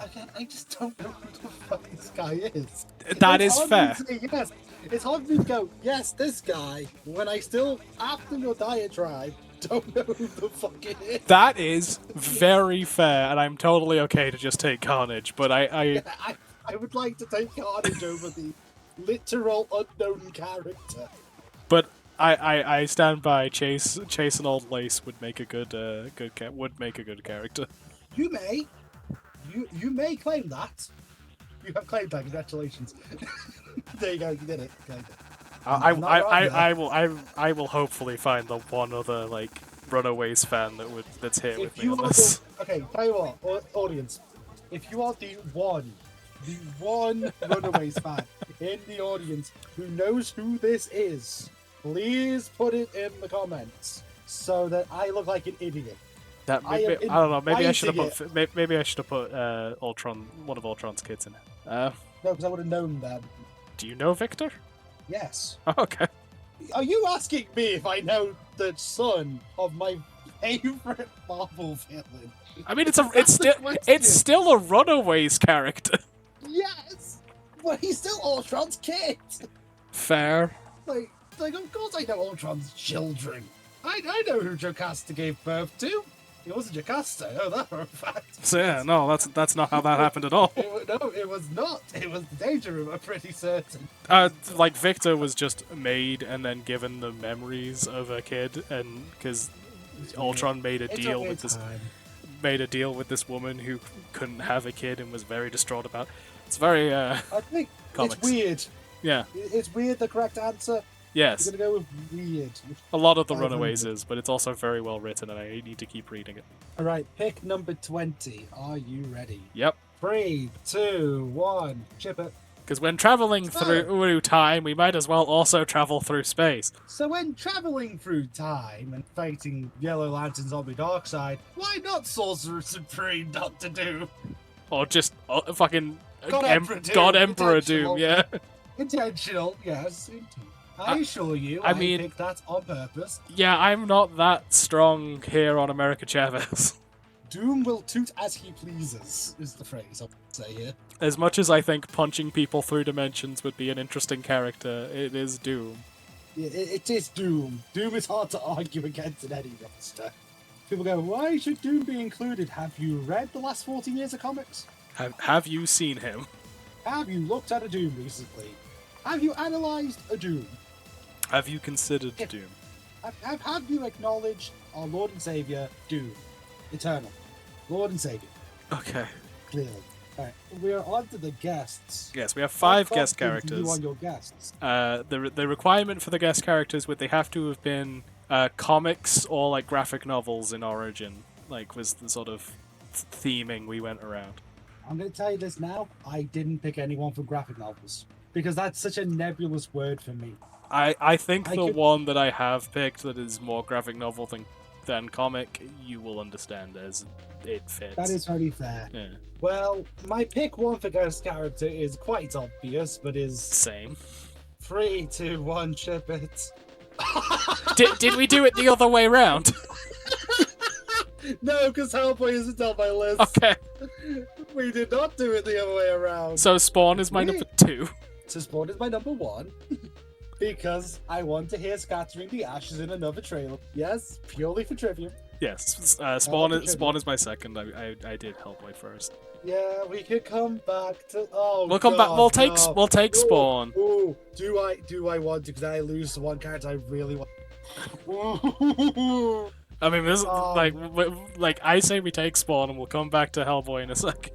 Again, I just don't know who the fuck this guy is. That It's is hard fair. for me to say yes. It's hard for me to go, yes, this guy, when I still, after your diatribe, don't know who the fuck it is. That is very fair, and I'm totally okay to just take Carnage, but I I would like to take Carnage over the literal unknown character. but I stand by Chase and Old Lace would make a good character. You may. You may claim that. You have claimed that. Congratulations. There you go. You did it. I not will hopefully find the one other like Runaways fan that's here with If me you on are this. okay, tell you what, audience. If you are the one Runaways fan in the audience who knows who this is, please put it in the comments so that I look like an idiot. That I maybe, am I don't know. Maybe I should have inviting put maybe I should have put Ultron, one of Ultron's kids in it. No, because I would have known them. Do you know Victor? Yes. Okay. Are you asking me if I know the son of my favorite Marvel villain? I mean, it's still a Runaways character. Yes! Well, he's still Ultron's kid! Fair. Like, of course I know Ultron's children. I know who Jocasta gave birth to. It wasn't Jocasta, I know that for a fact. So yeah, no, that's not how that happened at all. No, it was not. It was the Danger Room, I'm pretty certain. Like Victor was just made and then given the memories of a kid, and because Ultron made a It's deal okay with this time. this woman who couldn't have a kid and was very distraught about. It's very I think comics. it's weird. Yeah. It's weird. The correct answer. Yes. We're gonna go with weird. A lot of the 500. Runaways is, but it's also very well written, and I need to keep reading it. All right, pick number 20. Are you ready? Yep. 3, 2, 1. Chip it. Because when traveling through time, we might as well also travel through space. So when traveling through time and fighting Yellow Lanterns on the dark side, why not Sorcerer Supreme Doctor Doom? Or just fucking God Emperor Doom, yeah. Intentional, yes, indeed. I assure you, I I mean- picked that on purpose. Yeah, I'm not that strong here on America Chavez. Doom will toot as he pleases, is the phrase I'll say here. As much as I think punching people through dimensions would be an interesting character, it is Doom. Yeah, it is Doom. Doom is hard to argue against in any roster. People go, why should Doom be included? Have you read the last 14 years of comics? Have you seen him? Have you looked at a Doom recently? Have you analysed a Doom? Have you considered Doom? Have you acknowledged our Lord and Saviour, Doom? Eternal. Lord and Saviour, Okay. clearly. Alright, we are on to the guests. Yes, we have 5 How guest confident are you characters. on your guests? The requirement for the guest characters would they have to have been comics or like graphic novels in origin, like was the sort of theming we went around. I'm going to tell you this now. I didn't pick anyone for graphic novels because that's such a nebulous word for me. I think I the could- one that I have picked that is more graphic novel than comic, you will understand as it fits. That is very fair. Yeah. Well, my pick one for guest character is quite obvious, but is Same. 3, 2, 1, ship it. Did we do it the other way round? No, because Hellboy isn't on my list. Okay. We did not do it the other way around. So Spawn is my Wait. number 2. So Spawn is my number 1 because I want to hear Scattering the Ashes in another trailer. Yes, purely for trivia. Yes. Okay. Spawn is my second. I did Hellboy first. Yeah, we could come back to. Oh, We'll come back. God, We'll take no. we'll take Ooh, Spawn. Ooh, do I want to? Because I lose the one character I really want. Ooh. I mean, this Um, like I say we take Spawn and we'll come back to Hellboy in a sec.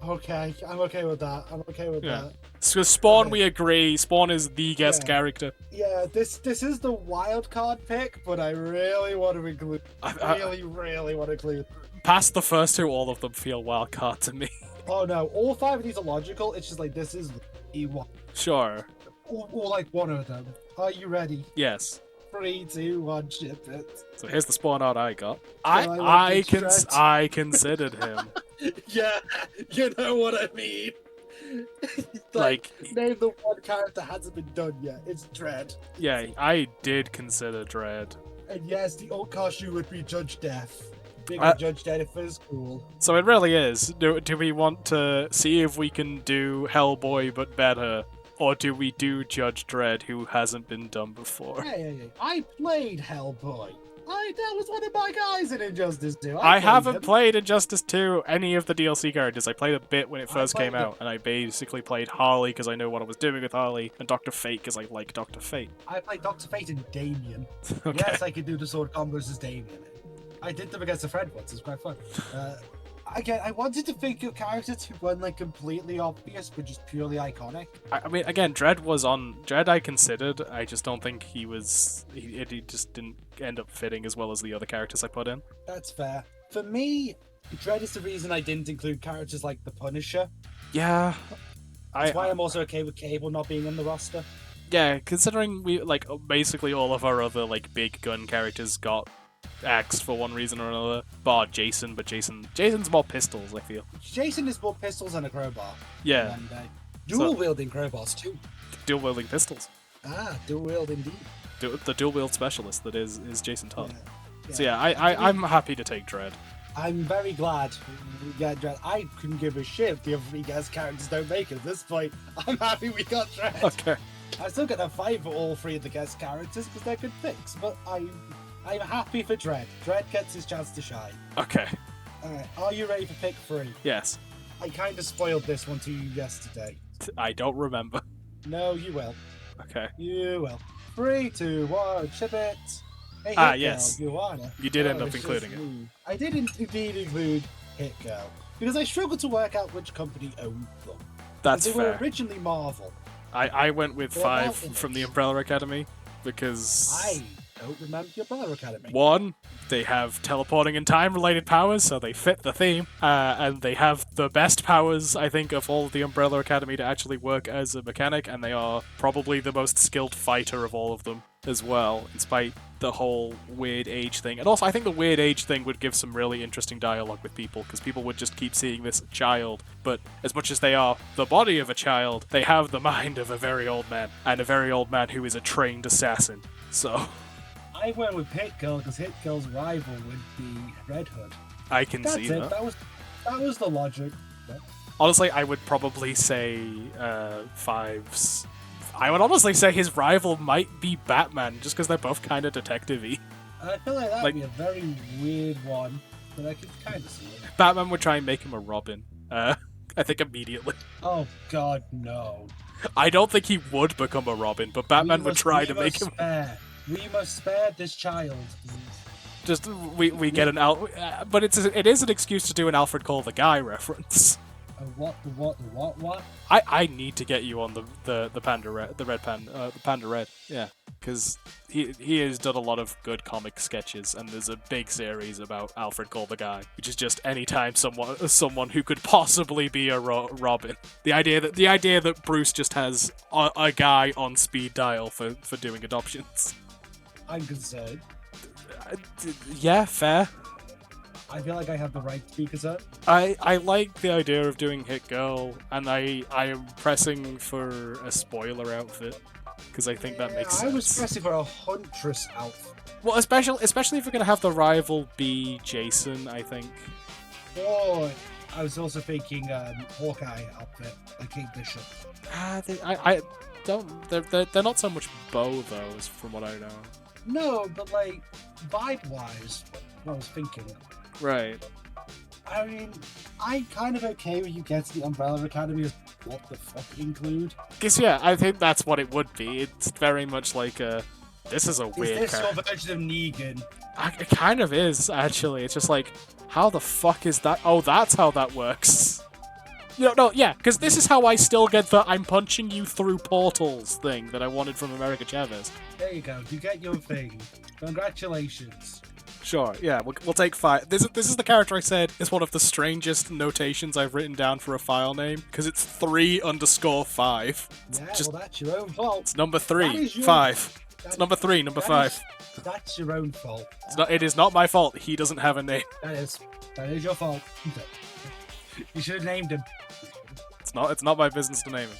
Okay, I'm okay with that. I'm okay with Yeah. that. So Spawn, Okay. we agree. Spawn is the guest Yeah. character. Yeah, this is the wild card pick, but I really want to include. Really want to include. Past the first two, all of them feel wild card to me. Oh no, all 5 of these are logical. It's just like this is the one, Sure. or like one of them. Are you ready? Yes. 3, 2, 1, ship it. So here's the Spawn art I got. I like the stretch. I considered him. Yeah, you know what I mean. Like, name the one character that hasn't been done yet. It's Dredd. yeah, I did consider Dredd. And yes, the old costume would be Judge Death. Big Judge Death if it's cool. So it really is. Do we want to see if we can do Hellboy but better? Or do we do Judge Dredd, who hasn't been done before? Hey, I played Hellboy. That was one of my guys in Injustice 2. I played haven't him. played Injustice 2, any of the DLC characters. I played a bit when it I first came played out, and I basically played Harley because I know what I was doing with Harley, and Dr. Fate because I like Dr. Fate. I played Dr. Fate and Damien. Okay. Yes, I could do the sword combos as Damien. I did them against a friend once. It was quite fun. Again, I wanted to think of characters who weren't like completely obvious, but just purely iconic. I mean, again, Dredd I considered. I just don't think he was. He just didn't end up fitting as well as the other characters I put in. That's fair. For me, Dredd is the reason I didn't include characters like the Punisher. Yeah. That's why I'm also okay with Cable not being in the roster. Yeah, considering we like basically all of our other like big gun characters got axed for one reason or another. Bar Jason, but Jason's more pistols, I feel. Jason is more pistols and a crowbar. Yeah. And dual wielding crowbars too. Dual wielding pistols. Ah, dual wield indeed. The dual wield specialist that is Jason Todd. Yeah. So yeah, I'm happy to take Dredd. I'm very glad we got Dredd. I couldn't give a shit if the other 3 guest characters don't make it at this point. I'm happy we got Dredd. Okay. I'm still gonna fight for all 3 of the guest characters because they're good picks, but I'm happy for Dredd. Dredd gets his chance to shine. Okay. Alright, are you ready for pick 3? Yes. I kind of spoiled this one to you yesterday. I don't remember. No, you will. Okay. You will. 3, 2, 1, ship it. Hey, Ah, Hit yes. Girl, you wanna? You did end Oh, up it's just including it. me. I did indeed include Hit Girl because I struggled to work out which company owned them. That's They were fair. originally Marvel. I went with They're now 5 from the Image. Umbrella Academy because I don't remember your Umbrella Academy. one, they have teleporting and time related powers, so they fit the theme, and they have the best powers, I think, of all of the Umbrella Academy to actually work as a mechanic, and they are probably the most skilled fighter of all of them as well, in spite the whole weird age thing. And also, I think the weird age thing would give some really interesting dialogue with people, because people would just keep seeing this child, but as much as they are the body of a child, they have the mind of a very old man, and a very old man who is a trained assassin. So I went with Hit Girl because Hit Girl's rival would be Red Hood. I can That's see it. that. That was the logic. Honestly, I would probably say Fives. I would honestly say his rival might be Batman, just because they're both kind of detective-y. I feel like that'd Like- be a very weird one, but I could kind of see it. Batman would try and make him a Robin. I think immediately. Oh God, no! I don't think he would become a Robin, but Batman We would must- try we to make must him. Spare. We must spare this child. Just we get an but it is an excuse to do an Alfred Cole the Guy reference. What? I need to get you on the Panda Red, the Panda Red, yeah, because he has done a lot of good comic sketches, and there's a big series about Alfred Cole the Guy, which is just anytime someone who could possibly be a Robin. The idea that Bruce just has a guy on speed dial for doing adoptions. I'm concerned. Yeah, fair. I feel like I have the right to be concerned. I like the idea of doing Hit Girl, and I am pressing for a spoiler outfit because I think that makes sense. I was pressing for a Huntress outfit. Well, especially if we're gonna have the rival be Jason, I think. Or I was also thinking Hawkeye outfit, like Kate Bishop. I don't. They're not so much Bo though, as from what I know. No, but like vibe-wise, what I was thinking. Right. I mean, I'm kind of okay with you get to the Umbrella Academy as what the fuck include. Guess yeah, I think that's what it would be. It's very much like a. This is a weird Is this character. your version of Negan? It kind of is, actually. It's just like, how the fuck is that? Oh, that's how that works. No, yeah, because this is how I still get the I'm punching you through portals thing that I wanted from America Chavez. There you go. You get your thing. Congratulations. Sure, yeah, we'll take 5. This is the character I said is one of the strangest notations I've written down for a file name, because it's 3_5. Yeah, just- well, that's your own fault. It's number That 3, is your- 5. It's number 3, number that 5. That's your own fault. It is not my fault. He doesn't have a name. That is your fault. You should have named him. It's not my business to name him.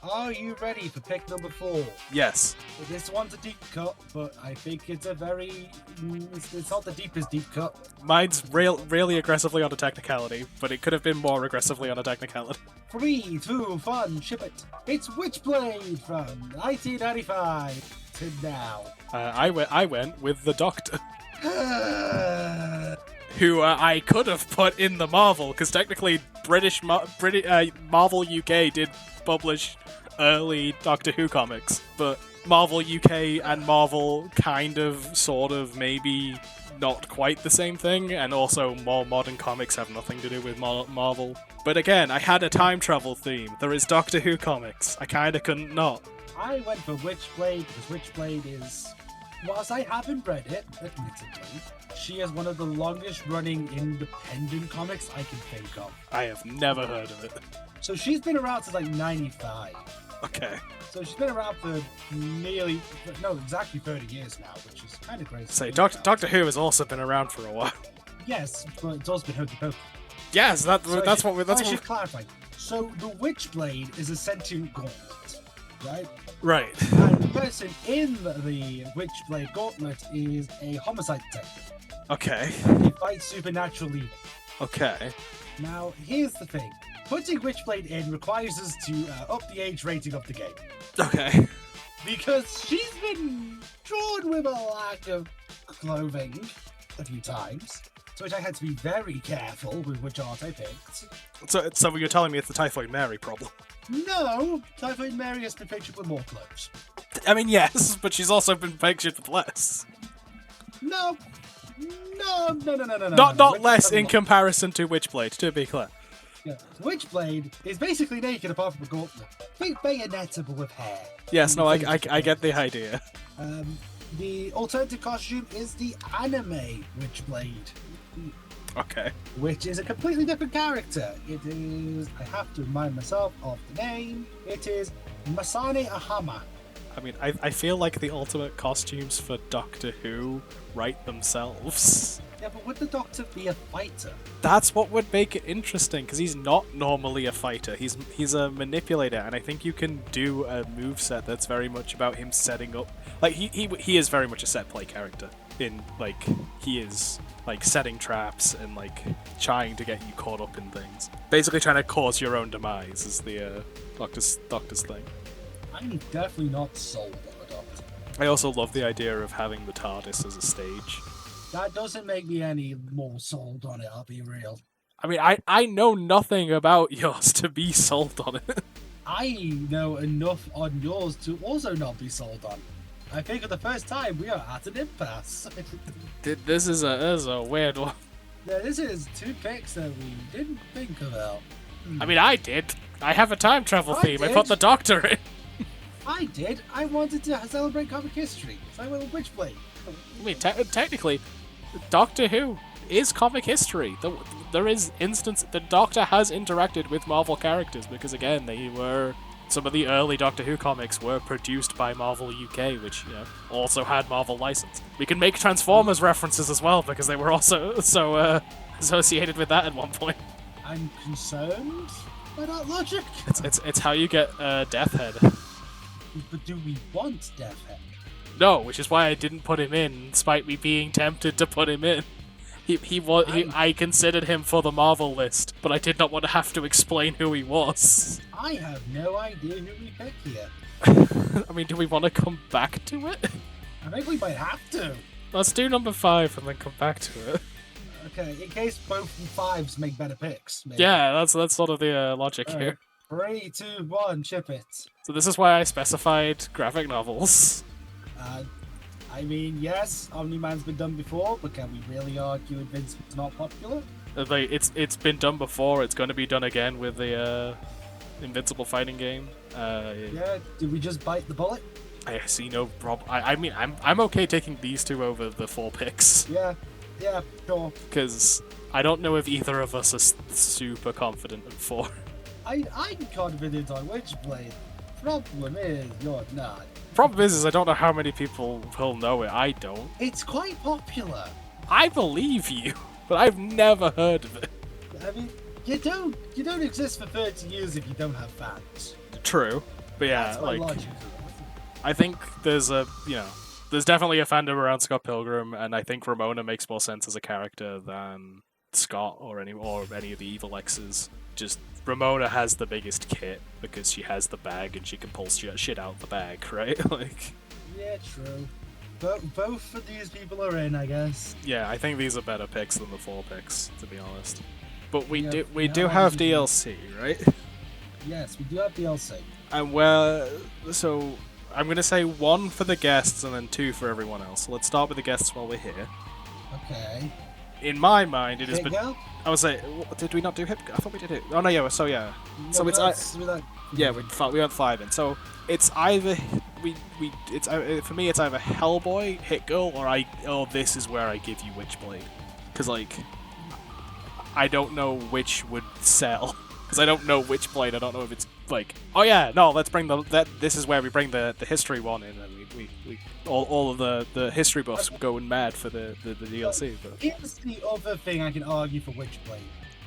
Are you ready for pick number 4? Yes. This one's a deep cut, but I think it's a very... It's not the deepest deep cut. Mine's really aggressively on a technicality, but it could have been more aggressively on a technicality. 3, 2, 1, ship it. It's Witchblade from 1995 to now. I went with the Doctor, who I could have put in the Marvel, because technically Marvel UK did publish early Doctor Who comics, but Marvel UK and Marvel kind of, sort of, maybe not quite the same thing, and also more modern comics have nothing to do with Marvel. But again, I had a time travel theme. There is Doctor Who comics. I kinda couldn't not. I went for Witchblade because Witchblade is, whilst I haven't read it, admittedly, she is one of the longest running independent comics I can think of. I have never heard of it. So she's been around since like 95. Okay. So she's been around for exactly 30 years now, which is kind of crazy. Say, Doctor Who has also been around for a while. Yes, but it's also been hokey pokey. Yes, that's I what should clarify. So the Witchblade is a sentient gauntlet, right? Right. And the person in the Witchblade gauntlet is a homicide detective. Okay. He fights supernaturally. Okay. Now, here's the thing. Putting Witchblade in requires us to up the age rating of the game. Okay. Because she's been drawn with a lack of clothing a few times. So which I had to be very careful with which art I picked. So you're telling me it's the Typhoid Mary problem? No! Typhoid Mary has been pictured with more clothes. I mean, yes, but she's also been pictured with less. No, no. Not less Witchblade- in comparison to Witchblade, to be clear. Yeah. Witchblade is basically naked apart from a gauntlet. Think Bayonetta but with hair. Yes, no, I get the idea. The alternative costume is the anime Witchblade, Okay. which is a completely different character. It is, I have to remind myself of the name, it is Masane Ahama. I mean, I feel like the ultimate costumes for Doctor Who write themselves. Yeah, but would the Doctor be a fighter? That's what would make it interesting, because he's not normally a fighter. He's a manipulator, and I think you can do a moveset that's very much about him setting up. Like, he is very much a set play character. In, like, he is, like, setting traps and, like, trying to get you caught up in things. Basically trying to cause your own demise is the Doctor's thing. I'm definitely not sold on the Doctor. I also love the idea of having the TARDIS as a stage. That doesn't make me any more sold on it, I'll be real. I mean, I know nothing about yours to be sold on it. I know enough on yours to also not be sold on. I think for the first time we are at an impasse. This is a weird one. Yeah, this is two picks that we didn't think about. I mean, I did. I have a time travel I theme. I did. put the Doctor in. I did. I wanted to celebrate comic history, so I went with Witchblade. I mean, technically, Doctor Who is comic history. There is instance the Doctor has interacted with Marvel characters because, again, some of the early Doctor Who comics were produced by Marvel UK, which also had Marvel license. We can make Transformers references as well because they were also associated with that at one point. I'm concerned by that logic. It's how you get Death Head. But do we want Death Head? No, which is why I didn't put him in, despite me being tempted to put him in. I considered him for the Marvel list, but I did not want to have to explain who he was. I have no idea who we pick here. I mean, do we want to come back to it? I think we might have to. Let's do number 5 and then come back to it. Okay, in case both fives make better picks. Maybe. Yeah, that's sort of the logic here. 3, 2, 1, chip it. So this is why I specified graphic novels. I mean, yes, Omni-Man's been done before, but can we really argue Invincible's not popular? It's been done before. It's going to be done again with the Invincible fighting game. Yeah, did we just bite the bullet? I see no problem. I mean, I'm okay taking these two over the 4 picks. Yeah, sure. Because I don't know if either of us are super confident in 4. I'm confident on Witchblade. Problem is, you're not. Problem is I don't know how many people will know it. I don't. It's quite popular. I believe you, but I've never heard of it. I mean, you don't exist for 30 years if you don't have fans. True, but yeah, That's my like logic. I think there's there's definitely a fandom around Scott Pilgrim, and I think Ramona makes more sense as a character than Scott or any of the Evil X's. Just Ramona has the biggest kit because she has the bag and she can pull shit out the bag, right? Like. Yeah, true. Both of these people are in, I guess. Yeah, I think these are better picks than the 4 picks, to be honest. But we Yeah, do have DLC, right? Yes, we do have DLC. And so I'm gonna say 1 for the guests and then 2 for everyone else. So let's start with the guests while we're here. Okay. In my mind, it has Hit been. Girl? I was like, did we not do Hip? I thought we did it. Oh no, yeah. So yeah. So No, it's we we went 5 in. So it's either for me it's either Hellboy, Hit Girl, or this is where I give you Witchblade, because like I don't know which would sell, because I don't know Witchblade. I don't know if it's like, oh yeah, no, let's bring this is where we bring the history one in, and we all of the history buffs going mad for the DLC. But Here's the other thing I can argue for Witchblade.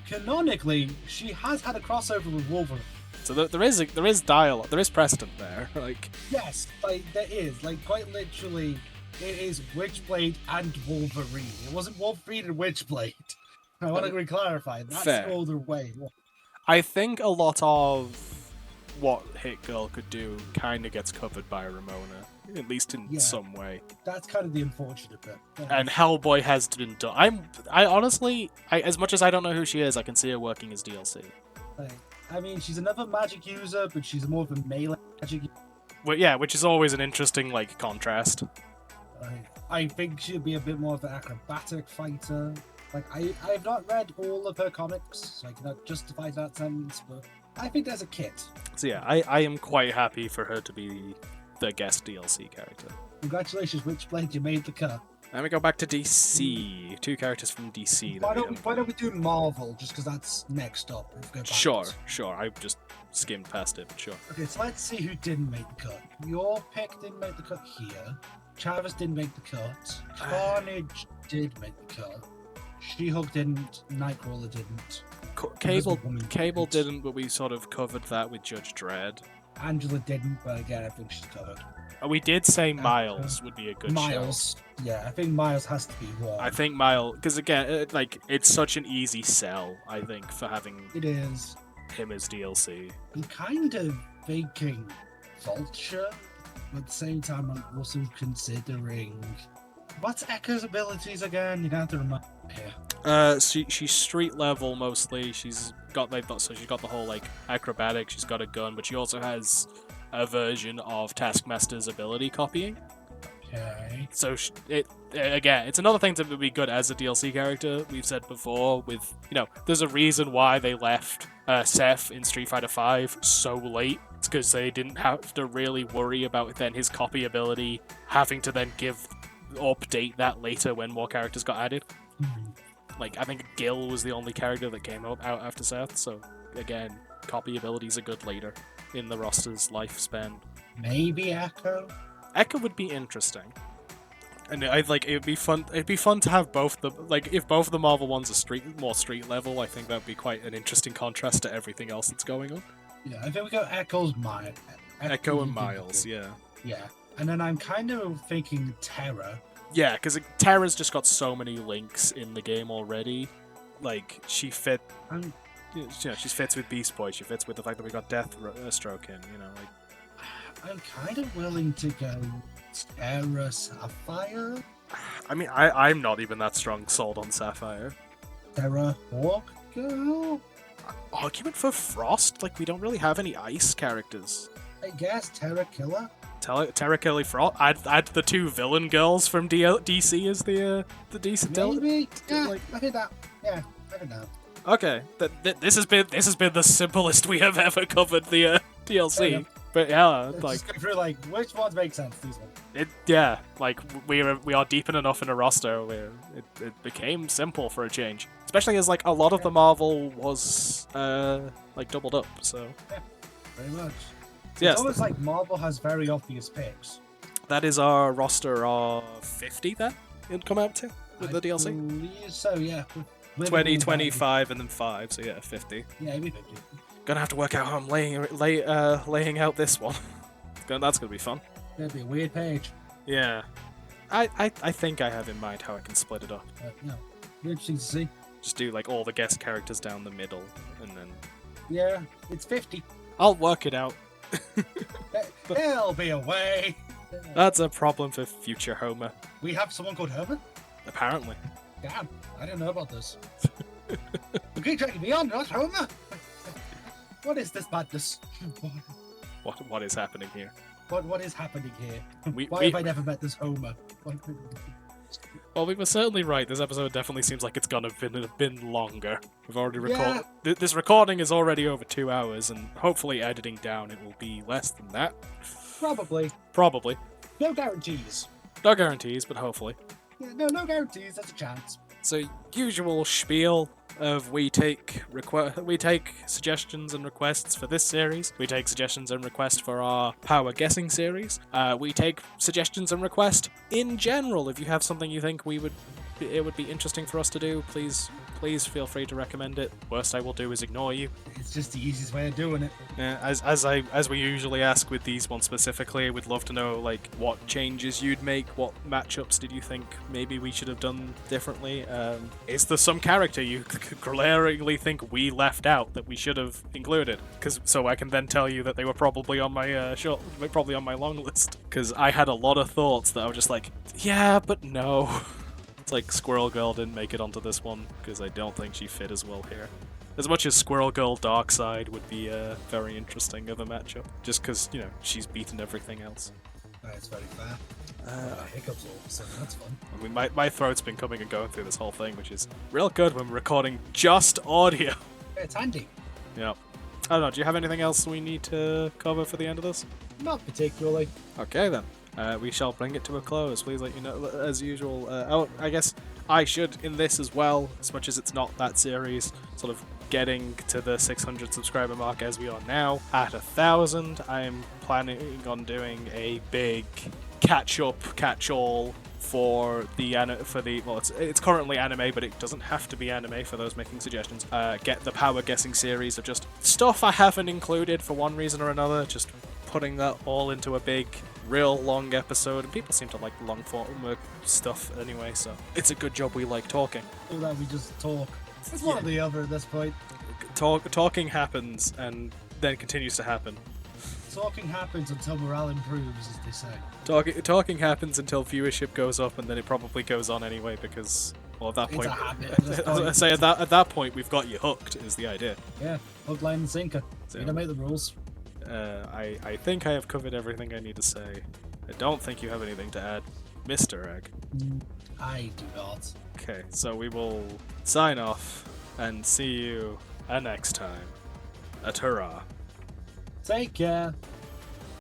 Canonically, she has had a crossover with Wolverine. so there is dialogue, there is precedent there. Like Yes, like there is. Like quite literally, it is Witchblade and Wolverine. It wasn't Wolverine and Witchblade. I want to clarify. That's Fair. all the way. I think a lot of what Hit Girl could do kind of gets covered by Ramona, at least in some way. That's kind of the unfortunate bit. And Hellboy has been done. I honestly, as much as I don't know who she is, I can see her working as DLC. Like, I mean, she's another magic user, but she's more of a melee magic user. Well, yeah, which is always an interesting like contrast. I think she'll be a bit more of an acrobatic fighter. Like, I've not read all of her comics, so I cannot justify that sentence, but I think there's a kit. So yeah, I am quite happy for her to be the guest DLC character. Congratulations, Witchblade, you made the cut. Let me go back to DC. 2 characters from DC. Why don't we do Marvel, just because that's next up? Sure. I just skimmed past it, but sure. Okay, so let's see who didn't make the cut. Your pick didn't make the cut here. Travis didn't make the cut. Carnage did make the cut. She-Hulk didn't. Nightcrawler didn't. Cable didn't, but we sort of covered that with Judge Dredd. Angela didn't, but again, I think she's covered. We did say Miles would be a good Miles. show. Yeah, I think Miles has to be one. I think Miles, because again, it's such an easy sell, I think, for having It is. him as DLC. I'm kind of thinking Vulture, but at the same time, I'm also considering... What's Echo's abilities again? You'd have to remind me here. She's street level mostly. She's got the whole like acrobatic. She's got a gun, but she also has a version of Taskmaster's ability copying. Okay. So it's another thing that would be good as a DLC character. We've said before, with there's a reason why they left Seth in Street Fighter V so late. It's because they didn't have to really worry about then his copy ability having to then update that later when more characters got added. Like, I think Gil was the only character that came out after Seth, so again, copy abilities are good later in the roster's lifespan. Maybe Echo? Echo would be interesting. And it'd be fun to have both if both of the Marvel ones are more street level. I think that would be quite an interesting contrast to everything else that's going on. Yeah, I think we got Echo and Miles, yeah. Yeah. And then I'm kind of thinking Terra. Yeah, because Terra's just got so many links in the game already. Like, she fits with Beast Boy. She fits with the fact that we got Deathstroke in. I'm kind of willing to go Terra Sapphire. I mean, I'm not even that sold on Sapphire. Terra Hawk Girl. Argument for Frost? Like, we don't really have any ice characters. I guess Terra Killer. Terra Kelly Frost. Add the 2 villain girls from DC as the decent. Maybe. Yeah, I think that. Yeah, I think that. Okay, this has been the simplest we have ever covered the DLC. But yeah, just go through which ones make sense. These ones. We are deep enough in a roster where it became simple for a change. Especially as a lot of the Marvel was doubled up. So yeah, very much. Yes, it's almost like Marvel has very obvious picks. That is our roster of 50 then it'd come out to with the DLC? I believe so, yeah. 20, 25, and then 5, so yeah, 50. Yeah, maybe 50. Gonna have to work out how I'm laying out this one. That's gonna be fun. It'll be a weird page. Yeah. I think I have in mind how I can split it up. No. Interesting to see. Just do all the guest characters down the middle, and then... Yeah, it's 50. I'll work it out. There'll be a way. That's a problem for future Homer. We have someone called Homer? Apparently. Damn, I didn't know about this. You keep dragging me on, not Homer. What is this madness? What is happening here? What is happening here? Why we... have I never met this Homer? Well, we were certainly right. This episode definitely seems like it's gonna have been longer. We've already recorded. Yeah. This recording is already over 2 hours, and hopefully editing down it will be less than that. Probably. No guarantees. No guarantees, but hopefully. Yeah, no guarantees. There's a chance. So, usual spiel of we take suggestions and requests for this series. We take suggestions and requests for our power guessing series. We take suggestions and requests in general. If you have something you think it would be interesting for us to do, please feel free to recommend it. Worst I will do is ignore you. It's just the easiest way of doing it. As we usually ask with these ones specifically, we'd love to know what changes you'd make, what matchups did you think maybe we should have done differently. Is there some character you glaringly think we left out that we should have included? So I can then tell you that they were probably on my probably on my long list. Because I had a lot of thoughts that I was just yeah, but no. It's Squirrel Girl didn't make it onto this one because I don't think she fit as well here. As much as Squirrel Girl Darkseid would be very interesting of a matchup, just because she's beaten everything else. That's very fair. Hiccups all, so that's fun. I mean, my throat's been coming and going through this whole thing, which is real good when we're recording just audio. It's handy. Yeah. I don't know, do you have anything else we need to cover for the end of this? Not particularly. Okay then. We shall bring it to a close. Please let you know, as usual. Oh, I guess I should in this as well, as much as it's not that series, sort of getting to the 600 subscriber mark as we are now. At 1,000, I am planning on doing a big catch-all for the well, it's currently anime, but it doesn't have to be anime for those making suggestions. Get the power guessing series of just stuff I haven't included for one reason or another, just putting that all into a big, real long episode. And people seem to like long form stuff anyway, so it's a good job we like talking. Or that we just talk. It's one or the other at this point. Talking happens and then continues to happen. Talking happens until morale improves, as they say. Talking happens until viewership goes up, and then it probably goes on anyway because, well, at that It's point, a habit at this point. I say at that point we've got you hooked. Is the idea? Yeah, hook, line, and sinker. So- You don't make the rules. I think I have covered everything I need to say. I don't think you have anything to add, Mr. Egg. I do not. Okay, so we will sign off and see you next time. A hurrah. Take care.